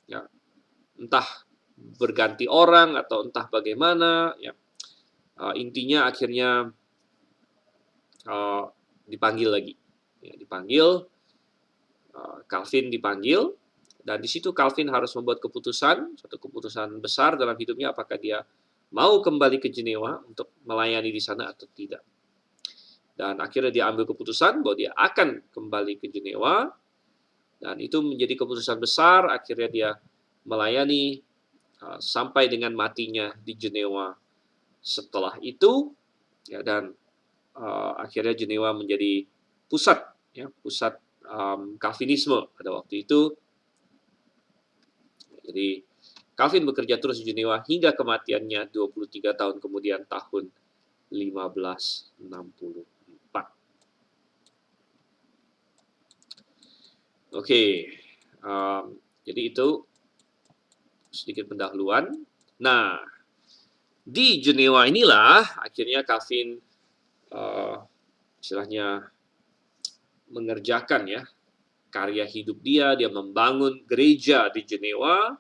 ya, entah berganti orang atau entah bagaimana, ya, intinya akhirnya dipanggil lagi. Ya, Calvin dipanggil, dan di situ Calvin harus membuat suatu keputusan besar dalam hidupnya, apakah dia mau kembali ke Jenewa untuk melayani di sana atau tidak. Dan akhirnya dia ambil keputusan bahwa dia akan kembali ke Jenewa, dan itu menjadi keputusan besar. Akhirnya dia melayani sampai dengan matinya di Jenewa. Setelah itu, ya, dan akhirnya Jenewa menjadi pusat Calvinisme pada waktu itu. Jadi Calvin bekerja terus di Jenewa hingga kematiannya 23 tahun kemudian, tahun 1564. Oke, jadi itu sedikit pendahuluan. Nah, Di Jenewa inilah akhirnya Calvin istilahnya mengerjakan ya karya hidup dia membangun gereja di Jenewa,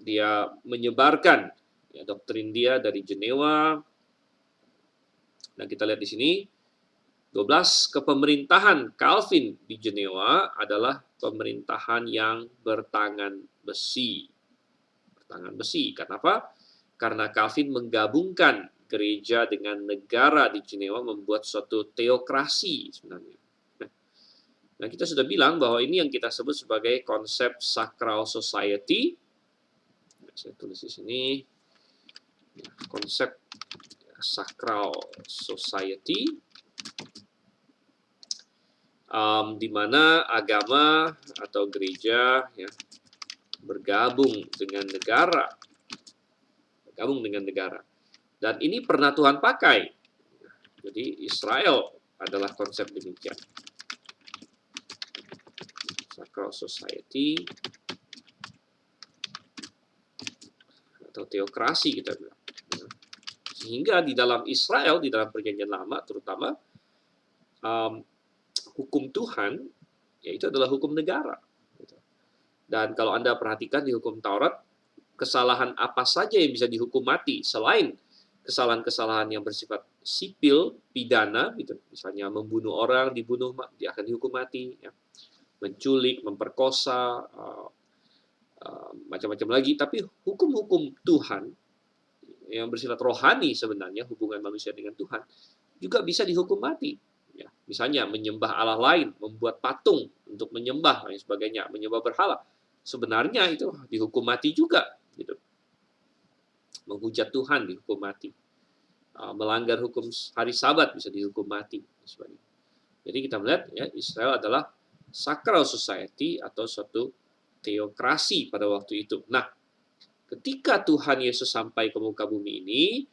dia menyebarkan ya, doktrin dia dari Jenewa. Nah, kita lihat di sini 12 kepemerintahan Calvin di Jenewa adalah pemerintahan yang bertangan besi. Bertangan besi. Kenapa? Karena Calvin menggabungkan gereja dengan negara di Jenewa membuat suatu teokrasi sebenarnya. Nah, kita sudah bilang bahwa ini yang kita sebut sebagai konsep sacral society. Saya tulis di sini konsep sacral society, di mana agama atau gereja ya bergabung dengan negara, dan ini pernah Tuhan pakai. Jadi Israel adalah konsep demikian, sacral society atau teokrasi kita bilang. Sehingga di dalam Israel, di dalam Perjanjian Lama terutama, hukum Tuhan, yaitu adalah hukum negara. Dan kalau Anda perhatikan di hukum Taurat, kesalahan apa saja yang bisa dihukum mati, selain kesalahan-kesalahan yang bersifat sipil, pidana, gitu. Misalnya membunuh orang, dibunuh, dia akan dihukum mati. Ya. Menculik, memperkosa, macam-macam lagi. Tapi hukum-hukum Tuhan, yang bersifat rohani sebenarnya, hubungan manusia dengan Tuhan, juga bisa dihukum mati. Ya, misalnya menyembah Allah lain, membuat patung untuk menyembah dan sebagainya, menyembah berhala. Sebenarnya itu dihukum mati juga, gitu. Menghujat Tuhan dihukum mati. Melanggar hukum hari Sabat bisa dihukum mati. Jadi kita melihat ya Israel adalah sacral society atau suatu teokrasi pada waktu itu. Nah, ketika Tuhan Yesus sampai ke muka bumi ini,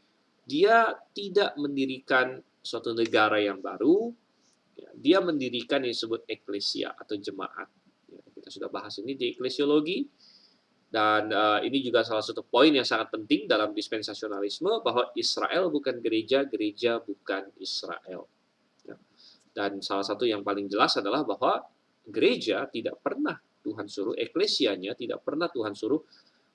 dia tidak mendirikan suatu negara yang baru, dia mendirikan yang disebut eklesia atau jemaat. Kita sudah bahas ini di eklesiologi, dan ini juga salah satu poin yang sangat penting dalam dispensasionalisme, bahwa Israel bukan gereja, gereja bukan Israel. Dan salah satu yang paling jelas adalah bahwa gereja tidak pernah Tuhan suruh, eklesianya tidak pernah Tuhan suruh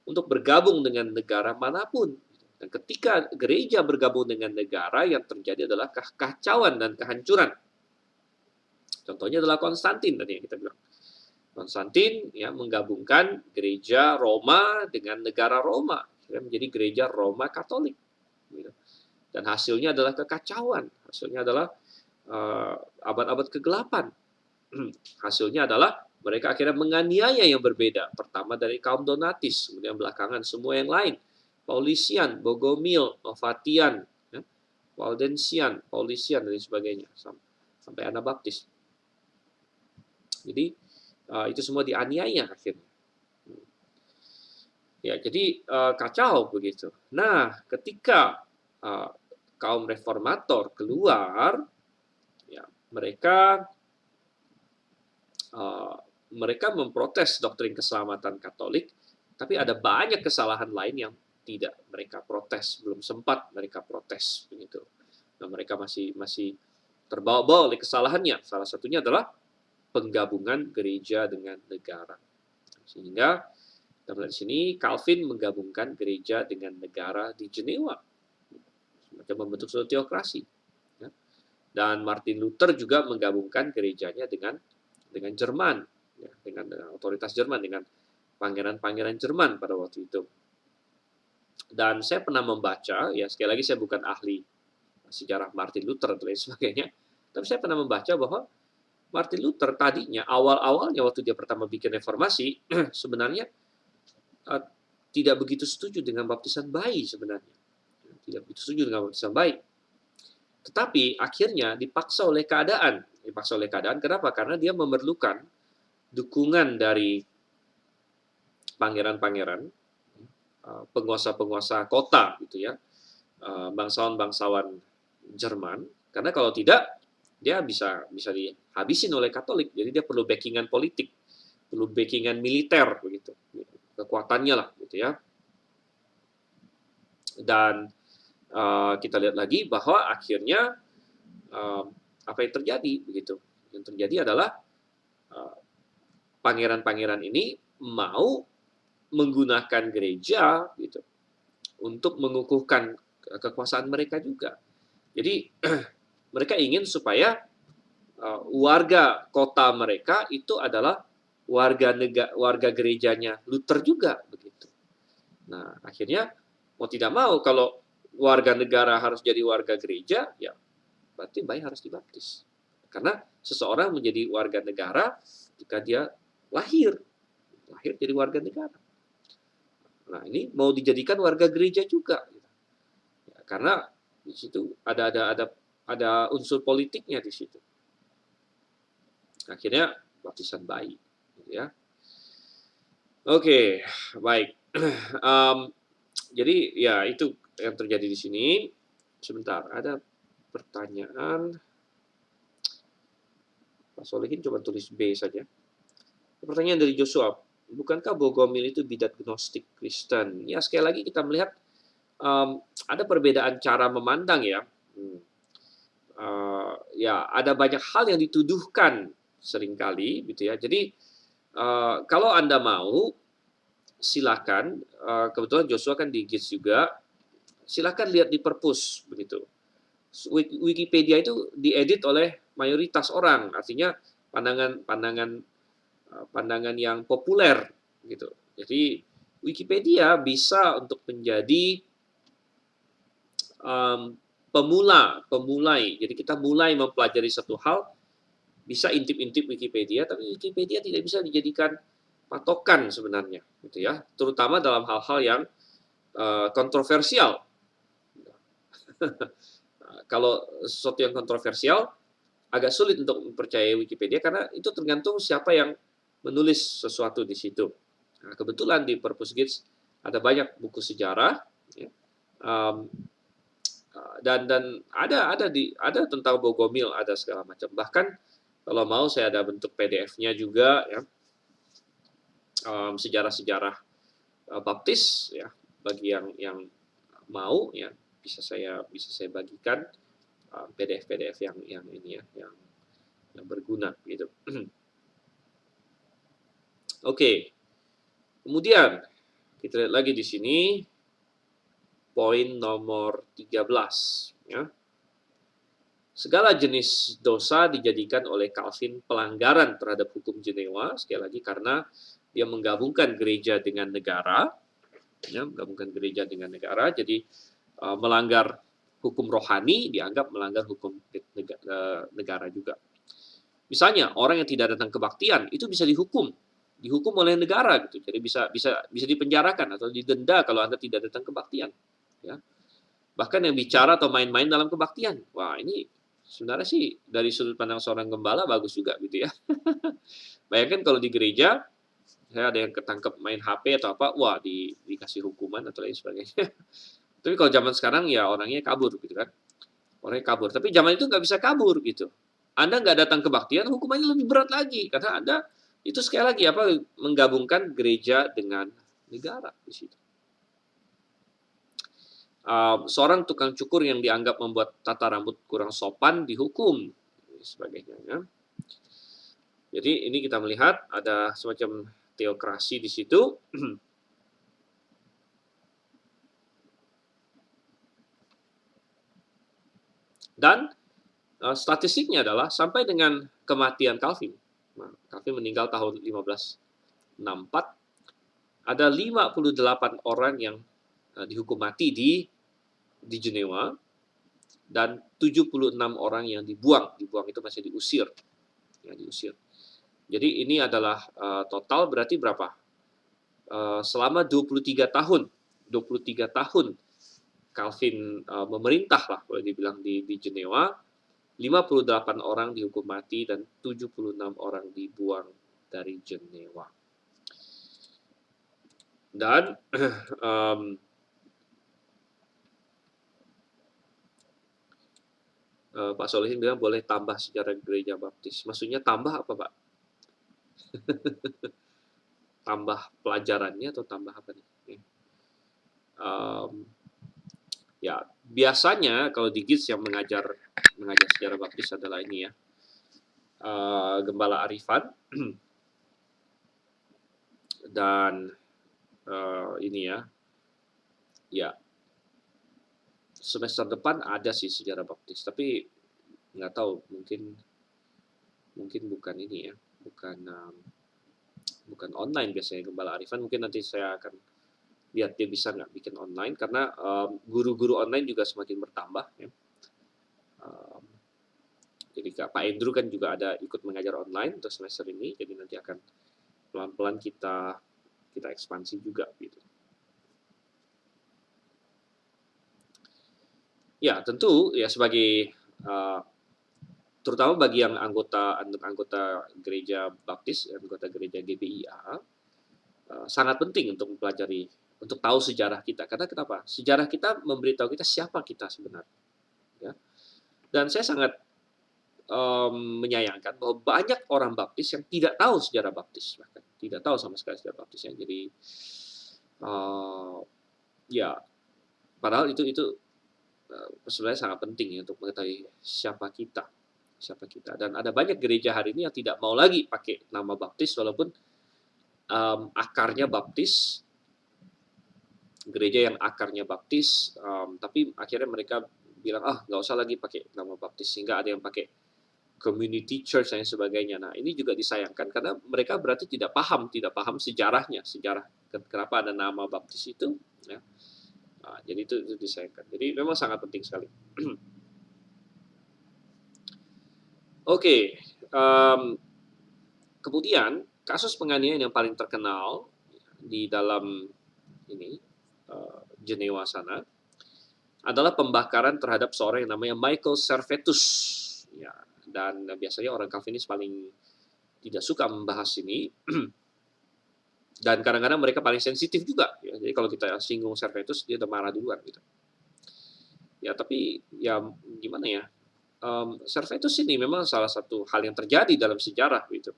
untuk bergabung dengan negara manapun. Dan ketika gereja bergabung dengan negara, yang terjadi adalah kekacauan dan kehancuran. Contohnya adalah Konstantin tadi yang kita bilang. Konstantin ya menggabungkan gereja Roma dengan negara Roma, menjadi gereja Roma Katolik. Dan hasilnya adalah kekacauan. Hasilnya adalah abad-abad kegelapan. Hasilnya adalah mereka akhirnya menganiaya yang berbeda. Pertama dari kaum Donatis, kemudian belakangan semua yang lain. Paulisian, Bogomil, Novatian, ya, Waldensian, Paulisian, dan sebagainya. Sampai Anabaptis. Jadi, itu semua dianiaya akhirnya. Ya, jadi kacau begitu. Nah, ketika kaum reformator keluar, ya, mereka memprotes doktrin keselamatan Katolik, tapi ada banyak kesalahan lain yang tidak mereka protes, belum sempat mereka protes begitu. Nah, mereka masih terbawa-bawa oleh kesalahannya. Salah satunya adalah penggabungan gereja dengan negara. Sehingga kita melihat di sini Calvin menggabungkan gereja dengan negara di Jenewa, semacam membentuk suatu teokrasi. Ya. Dan Martin Luther juga menggabungkan gerejanya dengan Jerman, ya, dengan otoritas Jerman, dengan pangeran-pangeran Jerman pada waktu itu. Dan saya pernah membaca, ya sekali lagi saya bukan ahli sejarah Martin Luther dan lain sebagainya, tapi saya pernah membaca bahwa Martin Luther tadinya awal-awalnya waktu dia pertama bikin reformasi sebenarnya tidak begitu setuju dengan baptisan bayi sebenarnya. Tidak begitu setuju dengan baptisan bayi. Tetapi akhirnya dipaksa oleh keadaan. Kenapa? Karena dia memerlukan dukungan dari pangeran-pangeran, penguasa-penguasa kota gitu ya, bangsawan-bangsawan Jerman. Karena kalau tidak, dia bisa dihabisin oleh Katolik. Jadi dia perlu backingan politik, perlu backingan militer begitu, kekuatannya lah gitu ya. Dan kita lihat lagi bahwa akhirnya apa yang terjadi begitu. Yang terjadi adalah pangeran-pangeran ini mau menggunakan gereja gitu untuk mengukuhkan kekuasaan mereka juga. Jadi mereka ingin supaya warga kota mereka itu adalah warga gerejanya Luther juga begitu. Nah, akhirnya mau tidak mau kalau warga negara harus jadi warga gereja, ya berarti bayi harus dibaptis. Karena seseorang menjadi warga negara jika dia lahir jadi warga negara. Nah, ini mau dijadikan warga gereja juga. Ya, karena di situ ada unsur politiknya di situ. Akhirnya baptisan bayi, gitu ya. Oke, baik. Jadi ya itu yang terjadi di sini. Sebentar, ada pertanyaan. Pak Solehin coba tulis B saja. Pertanyaan dari Joshua, bukankah Bogomil itu bidat gnostik Kristen? Ya, sekali lagi kita melihat ada perbedaan cara memandang ya. Ya, ada banyak hal yang dituduhkan seringkali gitu ya. Jadi kalau Anda mau, silakan. Kebetulan Joshua kan di GITS juga. Silakan lihat di perpus begitu. Wikipedia itu diedit oleh mayoritas orang, artinya pandangan yang populer gitu. Jadi Wikipedia bisa untuk menjadi pemulai. Jadi kita mulai mempelajari satu hal, bisa intip-intip Wikipedia, tapi Wikipedia tidak bisa dijadikan patokan sebenarnya, gitu ya. Terutama dalam hal-hal yang kontroversial. Kalau sesuatu yang kontroversial, agak sulit untuk mempercayai Wikipedia karena itu tergantung siapa yang menulis sesuatu di situ. Nah, kebetulan di Perpus Gids ada banyak buku sejarah, ya. Dan ada tentang Bogomil, ada segala macam. Bahkan kalau mau saya ada bentuk PDF-nya juga ya, sejarah-sejarah baptis ya, bagi yang mau ya bisa saya bagikan PDF-PDF yang ini ya, yang berguna gitu. Oke. Kemudian kita lihat lagi di sini poin nomor 13 ya. Segala jenis dosa dijadikan oleh Calvin pelanggaran terhadap hukum Jenewa, sekali lagi karena dia menggabungkan gereja dengan negara, ya, menggabungkan gereja dengan negara, jadi melanggar hukum rohani dianggap melanggar hukum negara juga. Misalnya orang yang tidak datang kebaktian itu bisa dihukum oleh negara gitu, jadi bisa dipenjarakan atau didenda kalau Anda tidak datang kebaktian, ya. Bahkan yang bicara atau main-main dalam kebaktian, wah ini sebenarnya sih dari sudut pandang seorang gembala bagus juga gitu ya. Bayangkan kalau di gereja, saya ada yang ketangkep main HP atau apa, wah dikasih hukuman atau lain sebagainya. Tapi kalau zaman sekarang ya orangnya kabur gitu kan. Orangnya kabur. Tapi zaman itu nggak bisa kabur gitu. Anda nggak datang kebaktian, hukumannya lebih berat lagi. Karena Anda itu sekali lagi menggabungkan gereja dengan negara di situ. Seorang tukang cukur yang dianggap membuat tata rambut kurang sopan dihukum sebagainya ya. Jadi ini kita melihat ada semacam teokrasi di situ. Dan statistiknya adalah sampai dengan kematian Calvin. Nah, Calvin meninggal tahun 1564. Ada 58 orang yang dihukum mati di Jenewa dan 76 orang yang dibuang. Dibuang itu masih diusir. Ya, diusir. Jadi ini adalah total berarti berapa? Selama 23 tahun. 23 tahun Calvin memerintah lah boleh dibilang di Jenewa, 58 orang dihukum mati dan 76 orang dibuang dari Jenewa. Dan Pak Solehin bilang boleh tambah sejarah gereja baptis. Maksudnya tambah apa, Pak? Tambah pelajarannya atau tambah apa nih? Ya, biasanya kalau di GITS yang mengajar sejarah baptis adalah ini ya, Gembala Arifan dan ini ya semester depan ada sih sejarah baptis, tapi nggak tahu, mungkin bukan ini ya, bukan online biasanya Gembala Arifan. Mungkin nanti saya akan lihat dia bisa nggak bikin online, karena guru-guru online juga semakin bertambah ya. Jadi Pak Andrew kan juga ada ikut mengajar online untuk semester ini, jadi nanti akan pelan-pelan kita ekspansi juga gitu. Ya, tentu ya sebagai terutama bagi yang anggota gereja baptis, anggota gereja GBIA, sangat penting untuk mempelajari, untuk tahu sejarah kita. Karena kenapa? Sejarah kita memberitahu kita siapa kita sebenarnya. Ya. Dan saya sangat menyayangkan bahwa banyak orang baptis yang tidak tahu sejarah baptis, bahkan tidak tahu sama sekali sejarah baptis. Jadi ya, padahal itu sebenarnya sangat penting ya untuk mengetahui siapa kita. Dan ada banyak gereja hari ini yang tidak mau lagi pakai nama baptis, walaupun akarnya baptis, gereja yang akarnya baptis, tapi akhirnya mereka bilang nggak usah lagi pakai nama baptis, sehingga ada yang pakai community church dan sebagainya. Nah, ini juga disayangkan karena mereka berarti tidak paham sejarahnya, sejarah kenapa ada nama baptis itu ya. Nah, jadi itu disayangkan. Jadi memang sangat penting sekali. Oke, kemudian kasus penganiayaan yang paling terkenal di dalam ini Jenewa sana adalah pembakaran terhadap seorang yang namanya Michael Servetus. Ya, dan biasanya orang Calvinis paling tidak suka membahas ini. Dan kadang-kadang mereka paling sensitif juga. Ya. Jadi kalau kita singgung Servetus, dia udah marah duluan gitu. Ya, tapi ya gimana ya? Servetus ini memang salah satu hal yang terjadi dalam sejarah gitu.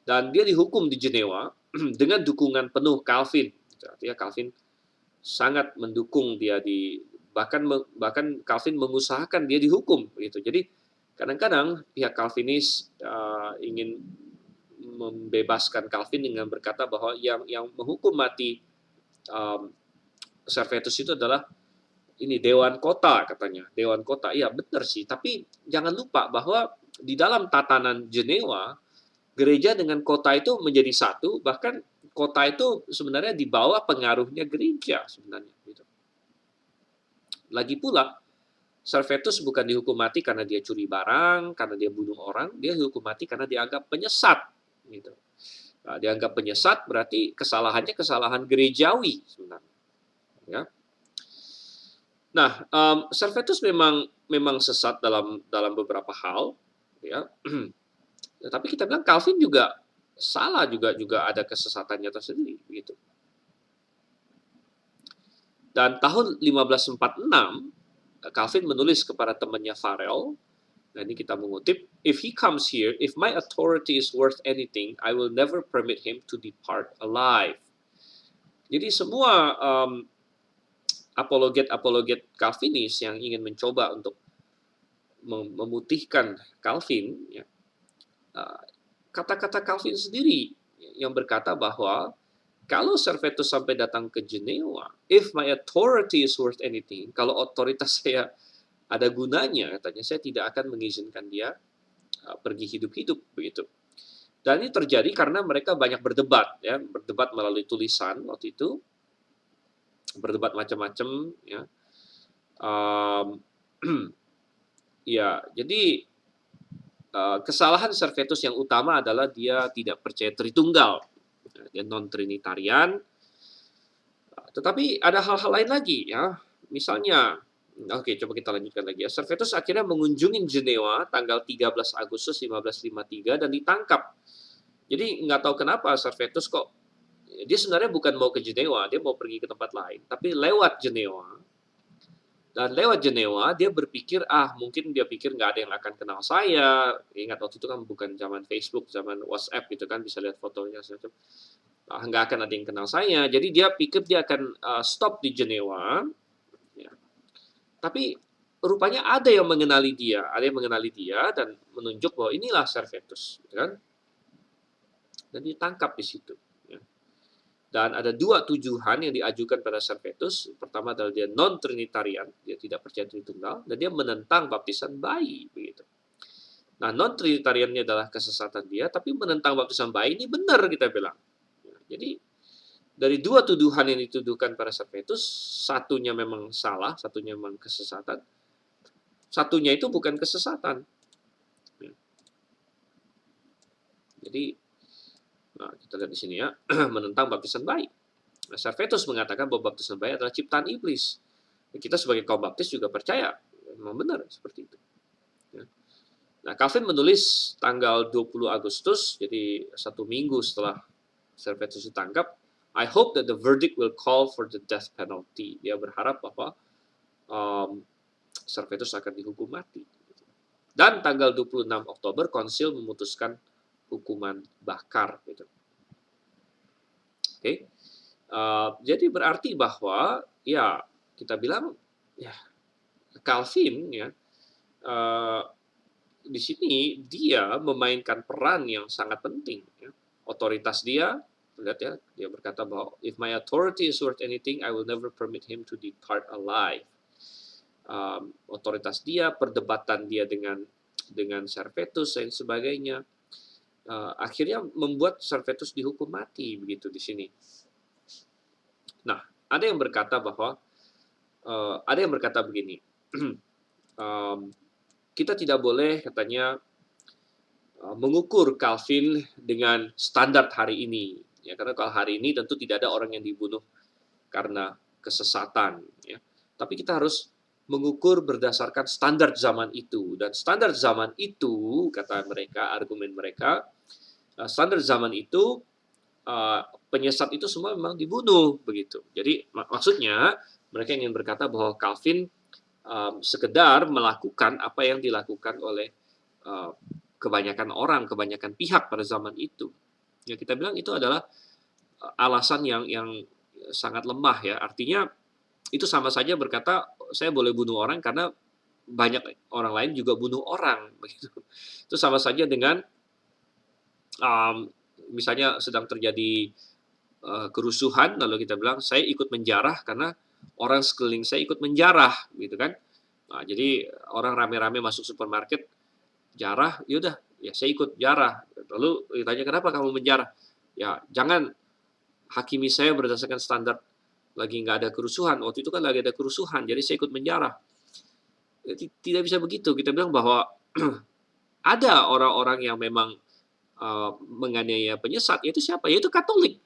Dan dia dihukum di Jenewa dengan dukungan penuh Calvin. Artinya Calvin sangat mendukung dia, bahkan Calvin mengusahakan dia dihukum gitu. Jadi kadang-kadang pihak Calvinis ingin membebaskan Calvin dengan berkata bahwa yang menghukum mati Servetus itu adalah ini Dewan Kota, katanya. Dewan Kota, iya benar sih. Tapi jangan lupa bahwa di dalam tatanan Jenewa, gereja dengan kota itu menjadi satu, bahkan kota itu sebenarnya di bawah pengaruhnya gereja sebenarnya. Gitu. Lagi pula, Servetus bukan dihukum mati karena dia curi barang, karena dia bunuh orang, dia dihukum mati karena dianggap penyesat. Gitu. Nah, dianggap penyesat berarti kesalahannya kesalahan gerejawi sebenarnya. Ya. Nah, Servetus memang sesat dalam beberapa hal, ya. Tapi kita bilang Calvin juga salah, juga ada kesesatannya tersendiri, begitu. Dan tahun 1546, Calvin menulis kepada temannya Farel, nah ini kita mengutip, "If he comes here, if my authority is worth anything, I will never permit him to depart alive." Jadi semua apologet Calvinis yang ingin mencoba untuk memutihkan Calvin, ya, kata-kata Calvin sendiri yang berkata bahwa kalau Servetus sampai datang ke Jenewa, if my authority is worth anything, kalau otoritas saya ada gunanya, katanya, saya tidak akan mengizinkan dia pergi hidup-hidup, begitu. Dan ini terjadi karena mereka banyak berdebat, ya, berdebat melalui tulisan waktu itu, berdebat macam-macam, ya. Ya, jadi kesalahan Servetus yang utama adalah dia tidak percaya Tritunggal, dia non-Trinitarian. Tetapi ada hal-hal lain lagi, ya. Misalnya, oke, coba kita lanjutkan lagi ya. Servetus akhirnya mengunjungi Jenewa tanggal 13 Agustus 1553 dan ditangkap. Jadi nggak tahu kenapa Servetus kok, dia sebenarnya bukan mau ke Jenewa, dia mau pergi ke tempat lain. Tapi lewat Jenewa, dan lewat Jenewa dia berpikir, mungkin dia pikir nggak ada yang akan kenal saya. Ingat waktu itu kan bukan zaman Facebook, zaman WhatsApp gitu kan, bisa lihat fotonya semacam. Nggak akan ada yang kenal saya. Jadi dia pikir dia akan stop di Jenewa, ya, Tapi rupanya ada yang mengenali dia dan menunjuk bahwa inilah Servetus, gitu kan? Dan ditangkap di situ. Ya. Dan ada dua tuduhan yang diajukan pada Servetus. Pertama adalah dia non-trinitarian, dia tidak percaya Tritunggal, dan dia menentang baptisan bayi, begitu. Nah, non-trinitariannya adalah kesesatan dia, tapi menentang baptisan bayi ini benar kita bilang. Ya, jadi dari dua tuduhan yang dituduhkan pada Servetus, satunya memang salah, satunya memang kesesatan, satunya itu bukan kesesatan. Ya. Jadi, nah, kita lihat di sini ya, menentang baptisan bayi. Nah, Servetus mengatakan bahwa baptisan bayi adalah ciptaan iblis. Kita sebagai kaum baptis juga percaya, memang benar seperti itu. Ya. Nah, Calvin menulis tanggal 20 Agustus, jadi 1 minggu setelah Servetus ditangkap, I hope that the verdict will call for the death penalty. Dia berharap bahwa Servetus akan dihukum mati. Dan tanggal 26 Oktober, konsil memutuskan hukuman bakar. Gitu. Oke. Jadi berarti bahwa ya kita bilang ya Calvin ya di sini dia memainkan peran yang sangat penting. Ya. Otoritas dia, lihat ya, dia berkata bahwa if my authority is worth anything, I will never permit him to depart alive. Otoritas dia, perdebatan dia dengan Servetus dan sebagainya, akhirnya membuat Servetus dihukum mati begitu di sini. Nah, ada yang berkata bahwa ada yang berkata begini, kita tidak boleh katanya mengukur Calvin dengan standar hari ini, ya karena kalau hari ini tentu tidak ada orang yang dibunuh karena kesesatan, ya. Tapi kita harus mengukur berdasarkan standar zaman itu, dan standar zaman itu kata mereka, argumen mereka, standar zaman itu penyesat itu semua memang dibunuh begitu. Jadi maksudnya mereka ingin berkata bahwa Calvin sekedar melakukan apa yang dilakukan oleh kebanyakan orang, kebanyakan pihak pada zaman itu. Ya kita bilang itu adalah alasan yang sangat lemah ya. Artinya itu sama saja berkata saya boleh bunuh orang karena banyak orang lain juga bunuh orang begitu. Itu sama saja dengan misalnya sedang terjadi kerusuhan, lalu kita bilang saya ikut menjarah karena orang sekeliling saya ikut menjarah, gitu kan? Nah, jadi orang rame-rame masuk supermarket jarah, yaudah, ya saya ikut jarah. Lalu ditanya kenapa kamu menjarah? Ya jangan hakimi saya berdasarkan standar lagi nggak ada kerusuhan. Waktu itu kan lagi ada kerusuhan, jadi saya ikut menjarah. Tidak bisa begitu. Kita bilang bahwa ada orang-orang yang memang menganiaya penyesat, yaitu siapa? Yaitu Katolik.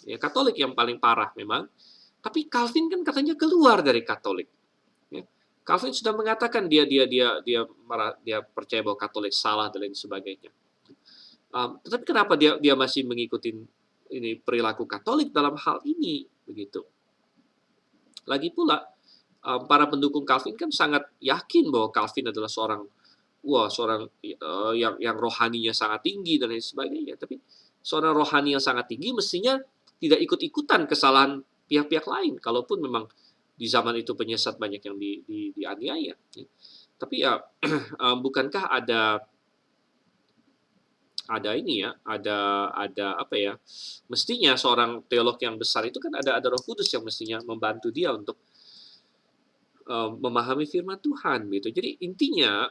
Ya, Katolik yang paling parah memang. Tapi Calvin kan katanya keluar dari Katolik. Ya. Calvin sudah mengatakan dia percaya bahwa Katolik salah dan lain sebagainya. Tetapi kenapa dia masih mengikuti ini perilaku Katolik dalam hal ini begitu? Lagi pula para pendukung Calvin kan sangat yakin bahwa Calvin adalah seorang yang rohaninya sangat tinggi dan lain sebagainya. Tapi seorang rohani yang sangat tinggi mestinya tidak ikut-ikutan kesalahan pihak-pihak lain. Kalaupun memang di zaman itu penyesat banyak yang dianiaya. Tapi ya bukankah ada ini ya, ada apa ya? Mestinya seorang teolog yang besar itu kan ada Roh Kudus yang mestinya membantu dia untuk memahami firman Tuhan gitu. Jadi intinya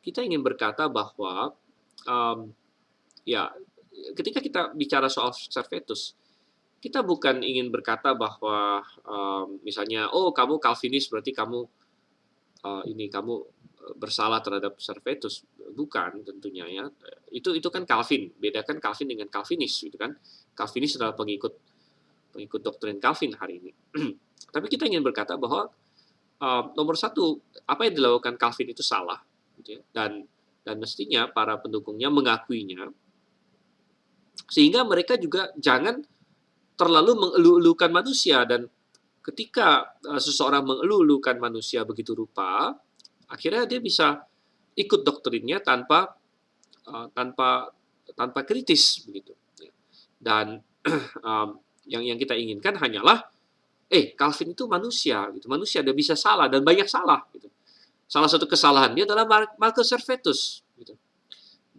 kita ingin berkata bahwa ya ketika kita bicara soal Servetus, kita bukan ingin berkata bahwa misalnya kamu Calvinis berarti kamu kamu bersalah terhadap Servetus. Bukan tentunya ya. Itu kan Calvin, bedakan Calvin dengan Calvinis gitu kan. Calvinis adalah pengikut doktrin Calvin hari ini. Tapi kita ingin berkata bahwa nomor satu, apa yang dilakukan Calvin itu salah, gitu ya. Dan mestinya para pendukungnya mengakuinya, sehingga mereka juga jangan terlalu mengeluh-elukan manusia. Dan ketika seseorang mengeluh-elukan manusia begitu rupa, akhirnya dia bisa ikut doktrinnya tanpa kritis begitu. Dan yang kita inginkan hanyalah Calvin itu manusia gitu, manusia dia bisa salah dan banyak salah gitu. Salah satu kesalahan dia adalah Marcus Servetus gitu.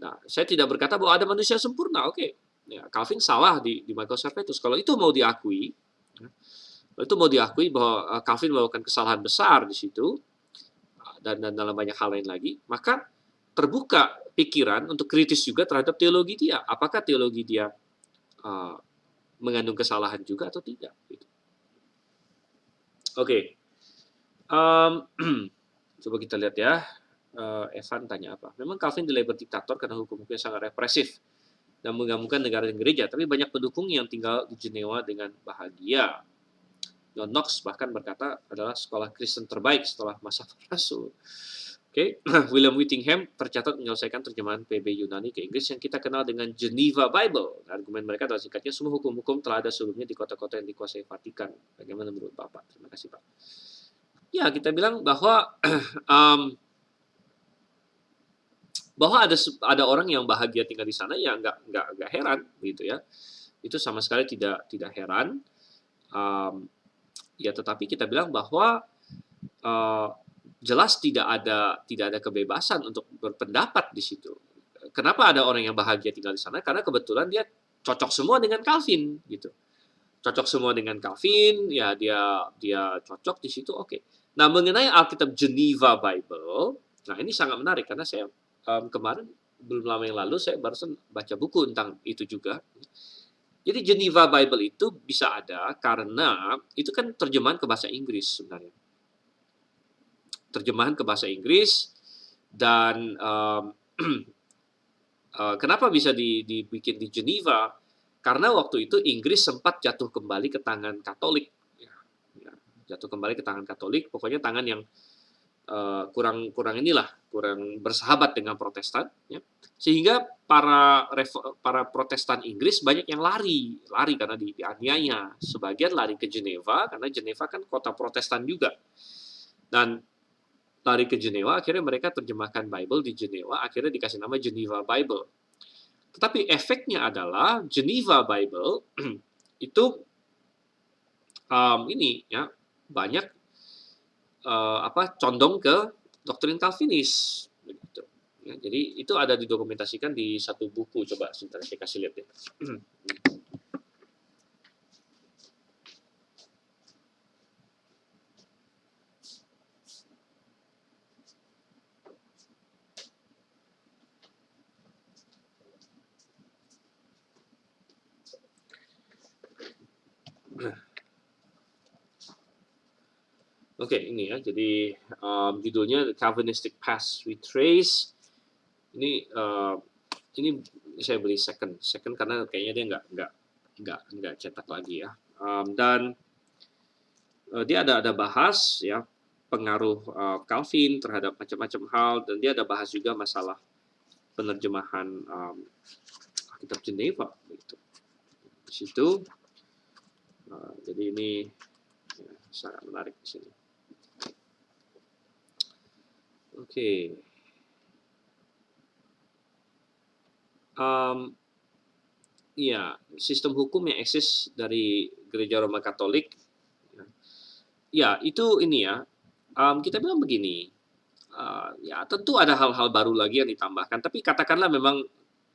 Nah, saya tidak berkata bahwa ada manusia sempurna, oke. Ya, Calvin salah di Marcus Servetus. Kalau itu mau diakui, ya, kalau itu mau diakui bahwa Calvin melakukan kesalahan besar di situ, dan dalam banyak hal lain lagi, maka terbuka pikiran untuk kritis juga terhadap teologi dia. Apakah teologi dia mengandung kesalahan juga atau tidak? Gitu. Oke. Coba kita lihat ya. Evan tanya apa? Memang Calvin dilabel diktator karena hukum-hukumnya sangat represif dan menggabungkan negara dan gereja, tapi banyak pendukung yang tinggal di Jenewa dengan bahagia. John Knox bahkan berkata adalah sekolah Kristen terbaik setelah masa rasul. Oke. William Whittingham tercatat menyelesaikan terjemahan PB Yunani ke Inggris yang kita kenal dengan Geneva Bible. Argumen mereka adalah singkatnya semua hukum-hukum telah ada sebelumnya di kota-kota yang dikuasai Vatikan. Bagaimana menurut Bapak? Terima kasih, Pak. Ya, kita bilang bahwa bahwa ada orang yang bahagia tinggal di sana, ya nggak heran gitu ya. Itu sama sekali tidak heran. Ya, tetapi kita bilang bahwa jelas tidak ada kebebasan untuk berpendapat di situ. Kenapa ada orang yang bahagia tinggal di sana? Karena kebetulan dia cocok semua dengan Calvin gitu. Cocok semua dengan Calvin, ya dia cocok di situ, oke. Nah, mengenai Alkitab Geneva Bible, nah ini sangat menarik karena saya kemarin belum lama yang lalu saya barusan baca buku tentang itu juga. Jadi Geneva Bible itu bisa ada karena itu kan terjemahan ke bahasa Inggris sebenarnya. Terjemahan ke bahasa Inggris dan kenapa bisa dibikin di Geneva? Karena waktu itu Inggris sempat jatuh kembali ke tangan Katolik, ya, jatuh kembali ke tangan Katolik, pokoknya tangan yang kurang bersahabat dengan Protestan, ya. Sehingga para Protestan Inggris banyak yang lari karena dianiaya. Sebagian lari ke Geneva karena Geneva kan kota Protestan juga, dan lari ke Geneva, akhirnya mereka terjemahkan Bible di Geneva, akhirnya dikasih nama Geneva Bible. Tetapi efeknya adalah Geneva Bible itu ini ya banyak condong ke doktrin Calvinis. Begitu. Ya, jadi itu ada didokumentasikan di satu buku. Coba sebentar saya kasih lihat ya. Oke, ini ya. Jadi judulnya The Calvinistic Past We Trace. Ini saya beli second karena kayaknya dia nggak cetak lagi ya. Dan dia ada bahas ya pengaruh Calvin terhadap macam-macam hal, dan dia ada bahas juga masalah penerjemahan Alkitab Geneva gitu. Di situ jadi ini ya, sangat menarik di sini. Oke. Iya, sistem hukum yang eksis dari Gereja Roma Katolik, ya itu ini ya, kita bilang begini, ya tentu ada hal-hal baru lagi yang ditambahkan, tapi katakanlah memang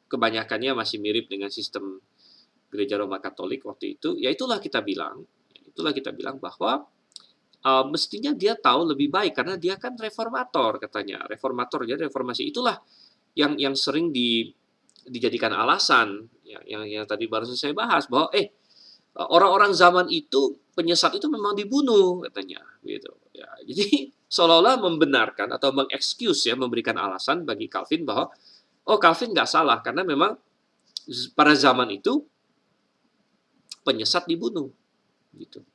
kebanyakannya masih mirip dengan sistem Gereja Roma Katolik waktu itu, ya itulah kita bilang bahwa mestinya dia tahu lebih baik karena dia kan reformator katanya. Reformator, jadi reformasi itulah yang sering dijadikan alasan ya, yang tadi baru saya bahas bahwa orang-orang zaman itu penyesat itu memang dibunuh katanya gitu ya. Jadi seolah-olah membenarkan atau mengexcuse ya, memberikan alasan bagi Calvin bahwa Calvin nggak salah karena memang pada zaman itu penyesat dibunuh gitu.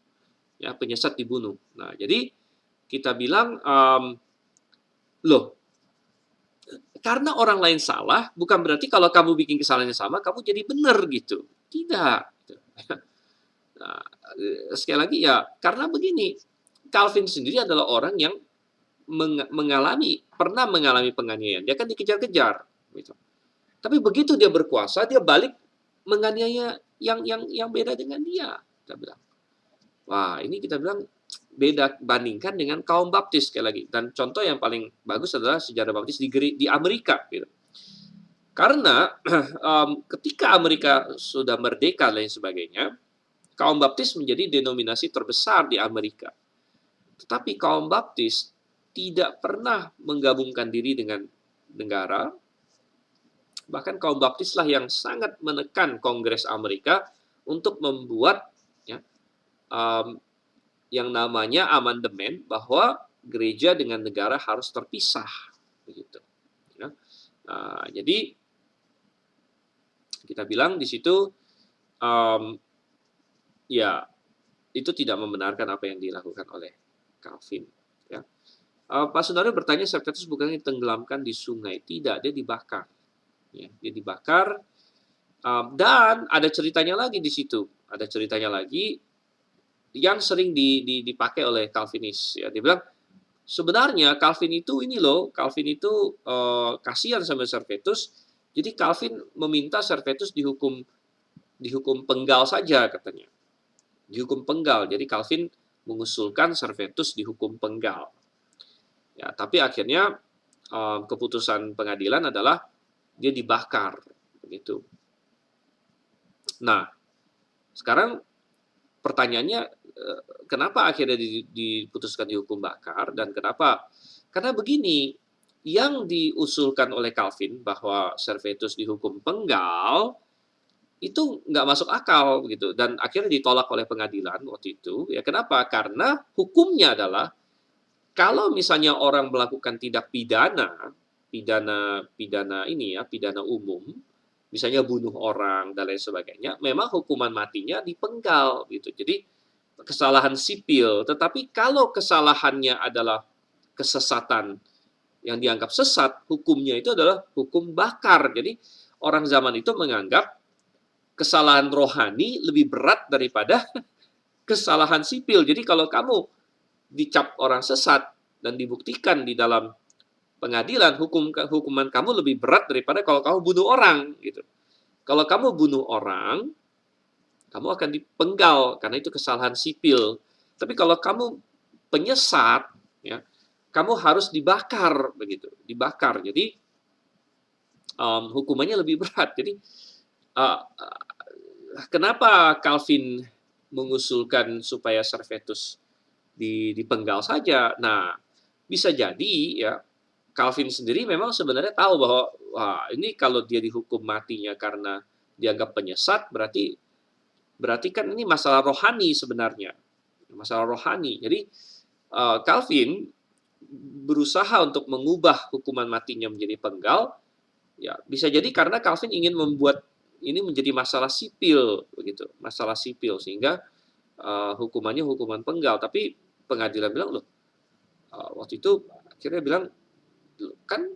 Ya, penyesat dibunuh. Nah, jadi kita bilang loh, karena orang lain salah bukan berarti kalau kamu bikin kesalahan yang sama kamu jadi benar gitu. Tidak. Nah, sekali lagi ya, karena begini, Calvin sendiri adalah orang yang pernah mengalami penganiayaan. Dia kan dikejar-kejar gitu. Tapi begitu dia berkuasa, dia balik menganiaya yang beda dengan dia. Kita bilang, Wah, ini kita bilang beda bandingkan dengan kaum baptis sekali lagi. Dan contoh yang paling bagus adalah sejarah baptis di Amerika gitu. Karena ketika Amerika sudah merdeka dan lain sebagainya, kaum baptis menjadi denominasi terbesar di Amerika. Tetapi kaum baptis tidak pernah menggabungkan diri dengan negara. Bahkan kaum baptislah yang sangat menekan Kongres Amerika untuk membuat ya, um, yang namanya amandemen bahwa gereja dengan negara harus terpisah, begitu. Ya. Jadi kita bilang di situ, um, ya itu tidak membenarkan apa yang dilakukan oleh Calvin. Ya. Pak Sunaryo bertanya, Servetus bukannya ditenggelamkan di sungai? Tidak, dia dibakar. Ya, dia dibakar. Dan ada ceritanya lagi di situ. Ada ceritanya lagi yang sering dipakai oleh Calvinis. Ya, dia bilang sebenarnya Calvin itu Calvin itu kasihan sama Servetus. Jadi Calvin meminta Servetus dihukum penggal saja katanya. Dihukum penggal. Jadi Calvin mengusulkan Servetus dihukum penggal. Ya, tapi akhirnya keputusan pengadilan adalah dia dibakar begitu. Nah, sekarang pertanyaannya kenapa akhirnya diputuskan dihukum bakar dan kenapa? Karena begini, yang diusulkan oleh Calvin bahwa Servetus dihukum penggal itu nggak masuk akal gitu dan akhirnya ditolak oleh pengadilan waktu itu. Ya kenapa? Karena hukumnya adalah kalau misalnya orang melakukan tindak pidana umum, misalnya bunuh orang dan lain sebagainya, memang hukuman matinya dipenggal gitu. Jadi kesalahan sipil, tetapi kalau kesalahannya adalah kesesatan yang dianggap sesat, hukumnya itu adalah hukum bakar. Jadi orang zaman itu menganggap kesalahan rohani lebih berat daripada kesalahan sipil. Jadi kalau kamu dicap orang sesat dan dibuktikan di dalam pengadilan, hukuman kamu lebih berat daripada kalau kamu bunuh orang gitu. Kalau kamu bunuh orang, kamu akan dipenggal karena itu kesalahan sipil. Tapi kalau kamu penyesat, ya, kamu harus dibakar begitu, dibakar. Jadi hukumannya lebih berat. Jadi uh, kenapa Calvin mengusulkan supaya Servetus dipenggal saja? Nah, bisa jadi ya Calvin sendiri memang sebenarnya tahu bahwa wah ini kalau dia dihukum matinya karena dianggap penyesat berarti kan ini masalah rohani sebenarnya, masalah rohani. Jadi Calvin berusaha untuk mengubah hukuman matinya menjadi penggal. Ya bisa jadi karena Calvin ingin membuat ini menjadi masalah sipil begitu, masalah sipil sehingga hukumannya hukuman penggal. Tapi pengadilan bilang loh waktu itu akhirnya bilang kan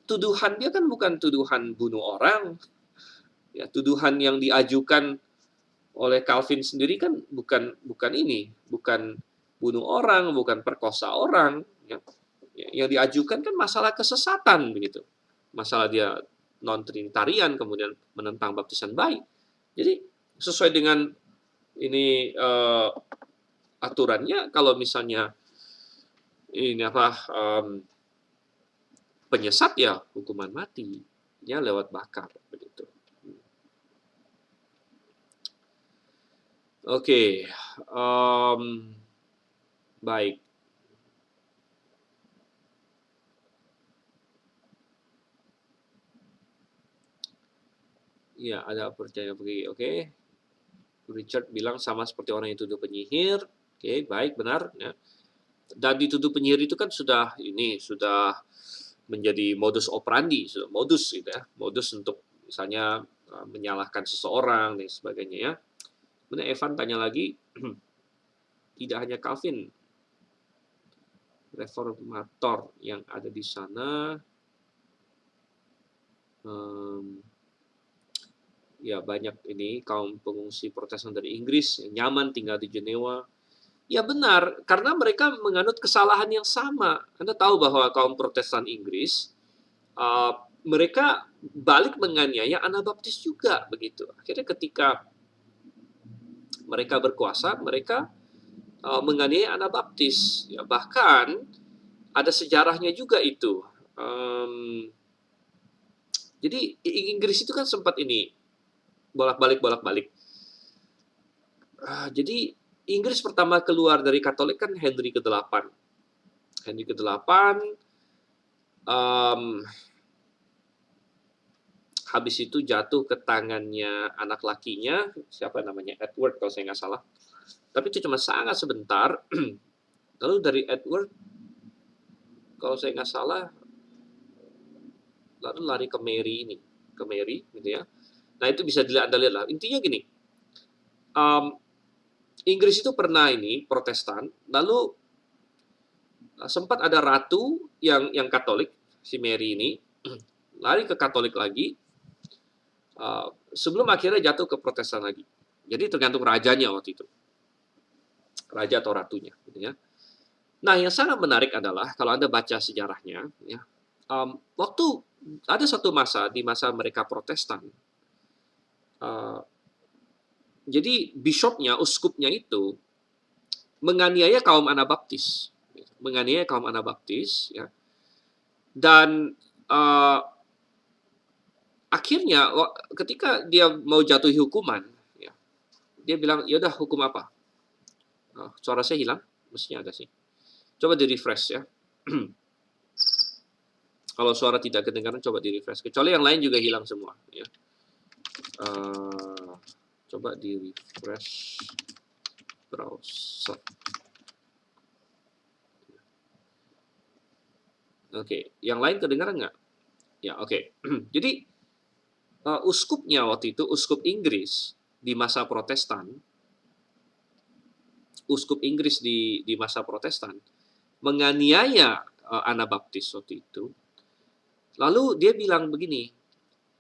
tuduhan dia kan bukan tuduhan bunuh orang, ya tuduhan yang diajukan oleh Calvin sendiri kan bukan bunuh orang, bukan perkosa orang, ya. Yang diajukan kan masalah kesesatan begitu, masalah dia non trinitarian kemudian menentang baptisan bayi. Jadi sesuai dengan ini aturannya kalau misalnya ini penyesat ya hukuman mati ya lewat bakar begitu. Oke, baik. Ya ada percaya begini. Oke. Richard bilang sama seperti orang yang tuduh penyihir. Oke, baik benar. Ya. Dan dituduh penyihir itu kan sudah menjadi modus operandi, modus gitu ya, modus untuk misalnya menyalahkan seseorang dan sebagainya ya. Kemudian Evan tanya lagi, tidak hanya Calvin, reformator yang ada di sana, ya banyak ini kaum pengungsi Protestan dari Inggris yang nyaman tinggal di Jenewa. Ya benar, karena mereka menganut kesalahan yang sama. Anda tahu bahwa kaum Protestan Inggris mereka balik menganiaya Anabaptis juga begitu. Akhirnya ketika mereka berkuasa, mereka menganiaya Anabaptis. Ya, bahkan ada sejarahnya juga itu. Mmm, jadi Inggris itu kan sempat ini, bolak-balik bolak-balik. Jadi Inggris pertama keluar dari Katolik kan Henry ke-8. Henry ke-8, mmm, habis itu jatuh ke tangannya anak lakinya, siapa namanya, Edward kalau saya nggak salah. Tapi itu cuma sangat sebentar. Lalu dari Edward, kalau saya nggak salah, lalu lari ke Mary ini, ke Mary gitu ya. Nah itu bisa Anda lihat lah. Intinya gini, um, Inggris itu pernah ini Protestan, lalu sempat ada ratu yang Katolik, si Mary ini, lari ke Katolik lagi, sebelum akhirnya jatuh ke Protestan lagi. Jadi tergantung rajanya waktu itu, raja atau ratunya, gitu ya. Nah yang sangat menarik adalah kalau Anda baca sejarahnya, ya, waktu ada satu masa di masa mereka Protestan, uh, jadi bishopnya, uskupnya itu menganiaya kaum Anabaptis, menganiaya kaum Anabaptis, ya. Dan akhirnya ketika dia mau jatuhi hukuman, ya, dia bilang, ya udah hukum apa? Suara saya hilang, mestinya ada sih. Coba di refresh ya. Kalau suara tidak kedengaran, coba di refresh. Kecuali yang lain juga hilang semua. Ya. Coba di refresh browser. Oke, yang lain kedengaran nggak? Ya, oke. Jadi uskupnya waktu itu, uskup Inggris di masa Protestan, uskup Inggris di masa Protestan menganiaya Anabaptis waktu itu. Lalu dia bilang begini,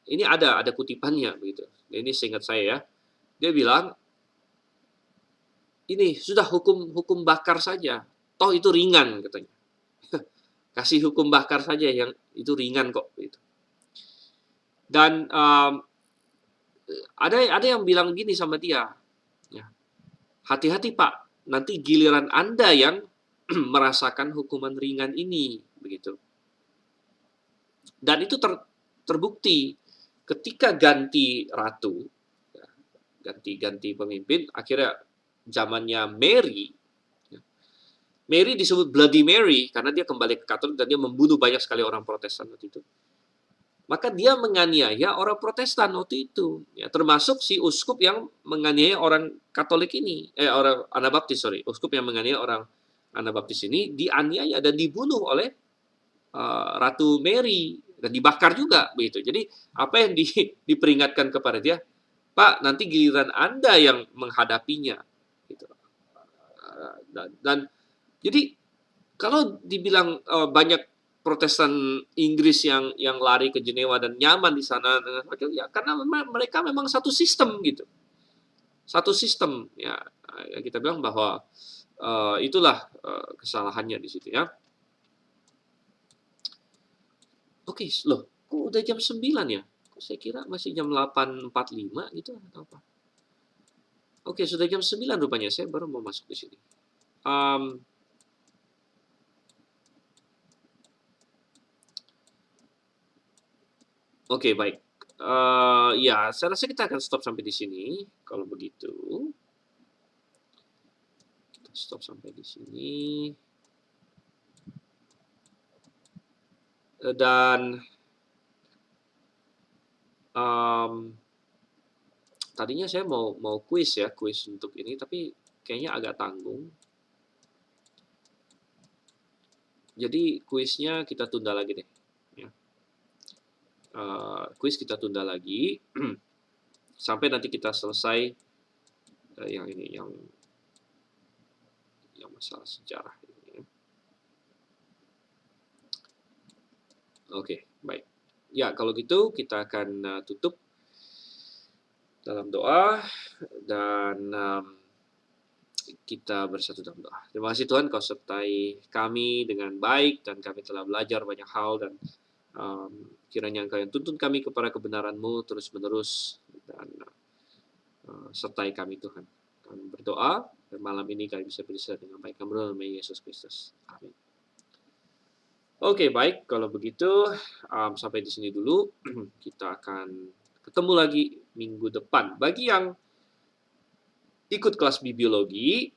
ini ada kutipannya begitu. Ini seingat saya ya. Dia bilang, ini sudah hukum bakar saja. Toh itu ringan katanya. Kasih hukum bakar saja yang itu ringan kok gitu. Dan ada yang bilang gini sama dia, ya, hati-hati Pak, nanti giliran Anda yang merasakan hukuman ringan ini begitu. Dan itu terbukti ketika ganti ratu, ya, ganti pemimpin, akhirnya zamannya Mary. Ya, Mary disebut Bloody Mary karena dia kembali ke Katolik dan dia membunuh banyak sekali orang Protestan waktu itu. Maka dia menganiaya orang Protestan waktu itu, ya, termasuk si uskup yang menganiaya orang Katolik ini, orang Anabaptis, sorry, uskup yang menganiaya orang Anabaptis ini dianiaya dan dibunuh oleh Ratu Mary dan dibakar juga begitu. Jadi apa yang diperingatkan kepada dia, Pak, nanti giliran Anda yang menghadapinya, gitu. Dan jadi kalau dibilang banyak Protestan Inggris yang lari ke Jenewa dan nyaman di sana, ya karena mereka memang satu sistem gitu, satu sistem ya. Kita bilang bahwa itulah kesalahannya di situ ya. Oke, loh, kok udah jam 9 ya? Kok saya kira masih jam 8.45 gitu atau apa? Oke, sudah jam 9 rupanya. Saya baru mau masuk ke sini. Oke, baik. Ya, saya rasa kita akan stop sampai di sini. Kalau begitu, kita stop sampai di sini. Dan tadinya saya mau kuis ya, kuis untuk ini, tapi kayaknya agak tanggung. Jadi kuisnya kita tunda lagi deh. Ya. Kuis kita tunda lagi sampai nanti kita selesai yang ini, yang masalah sejarah ini. Oke, baik. Ya, kalau gitu kita akan tutup dalam doa dan kita bersatu dalam doa. Terima kasih Tuhan, Kau sertai kami dengan baik dan kami telah belajar banyak hal dan kiranya Engkau yang tuntun kami kepada kebenaran-Mu terus-menerus dan sertai kami Tuhan. Kami berdoa Dan malam ini kami bisa beristirahat dengan baik. Kami berdoa nama Yesus Kristus. Amin. Oke, baik. Kalau begitu, sampai di sini dulu. Kita akan ketemu lagi minggu depan. Bagi yang ikut kelas biologi,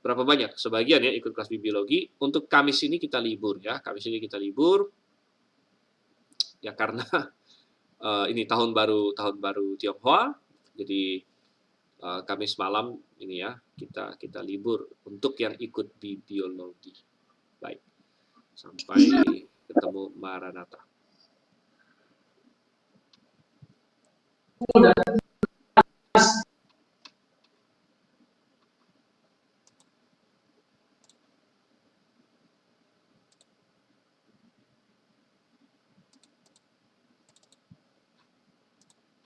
berapa banyak? Sebagian ya ikut kelas biologi. Untuk Kamis ini kita libur ya. Kamis ini kita libur. Ya karena ini tahun baru Tionghoa. Jadi Kamis malam ini ya kita libur untuk yang ikut biologi. Baik. Sampai ketemu Maranatha.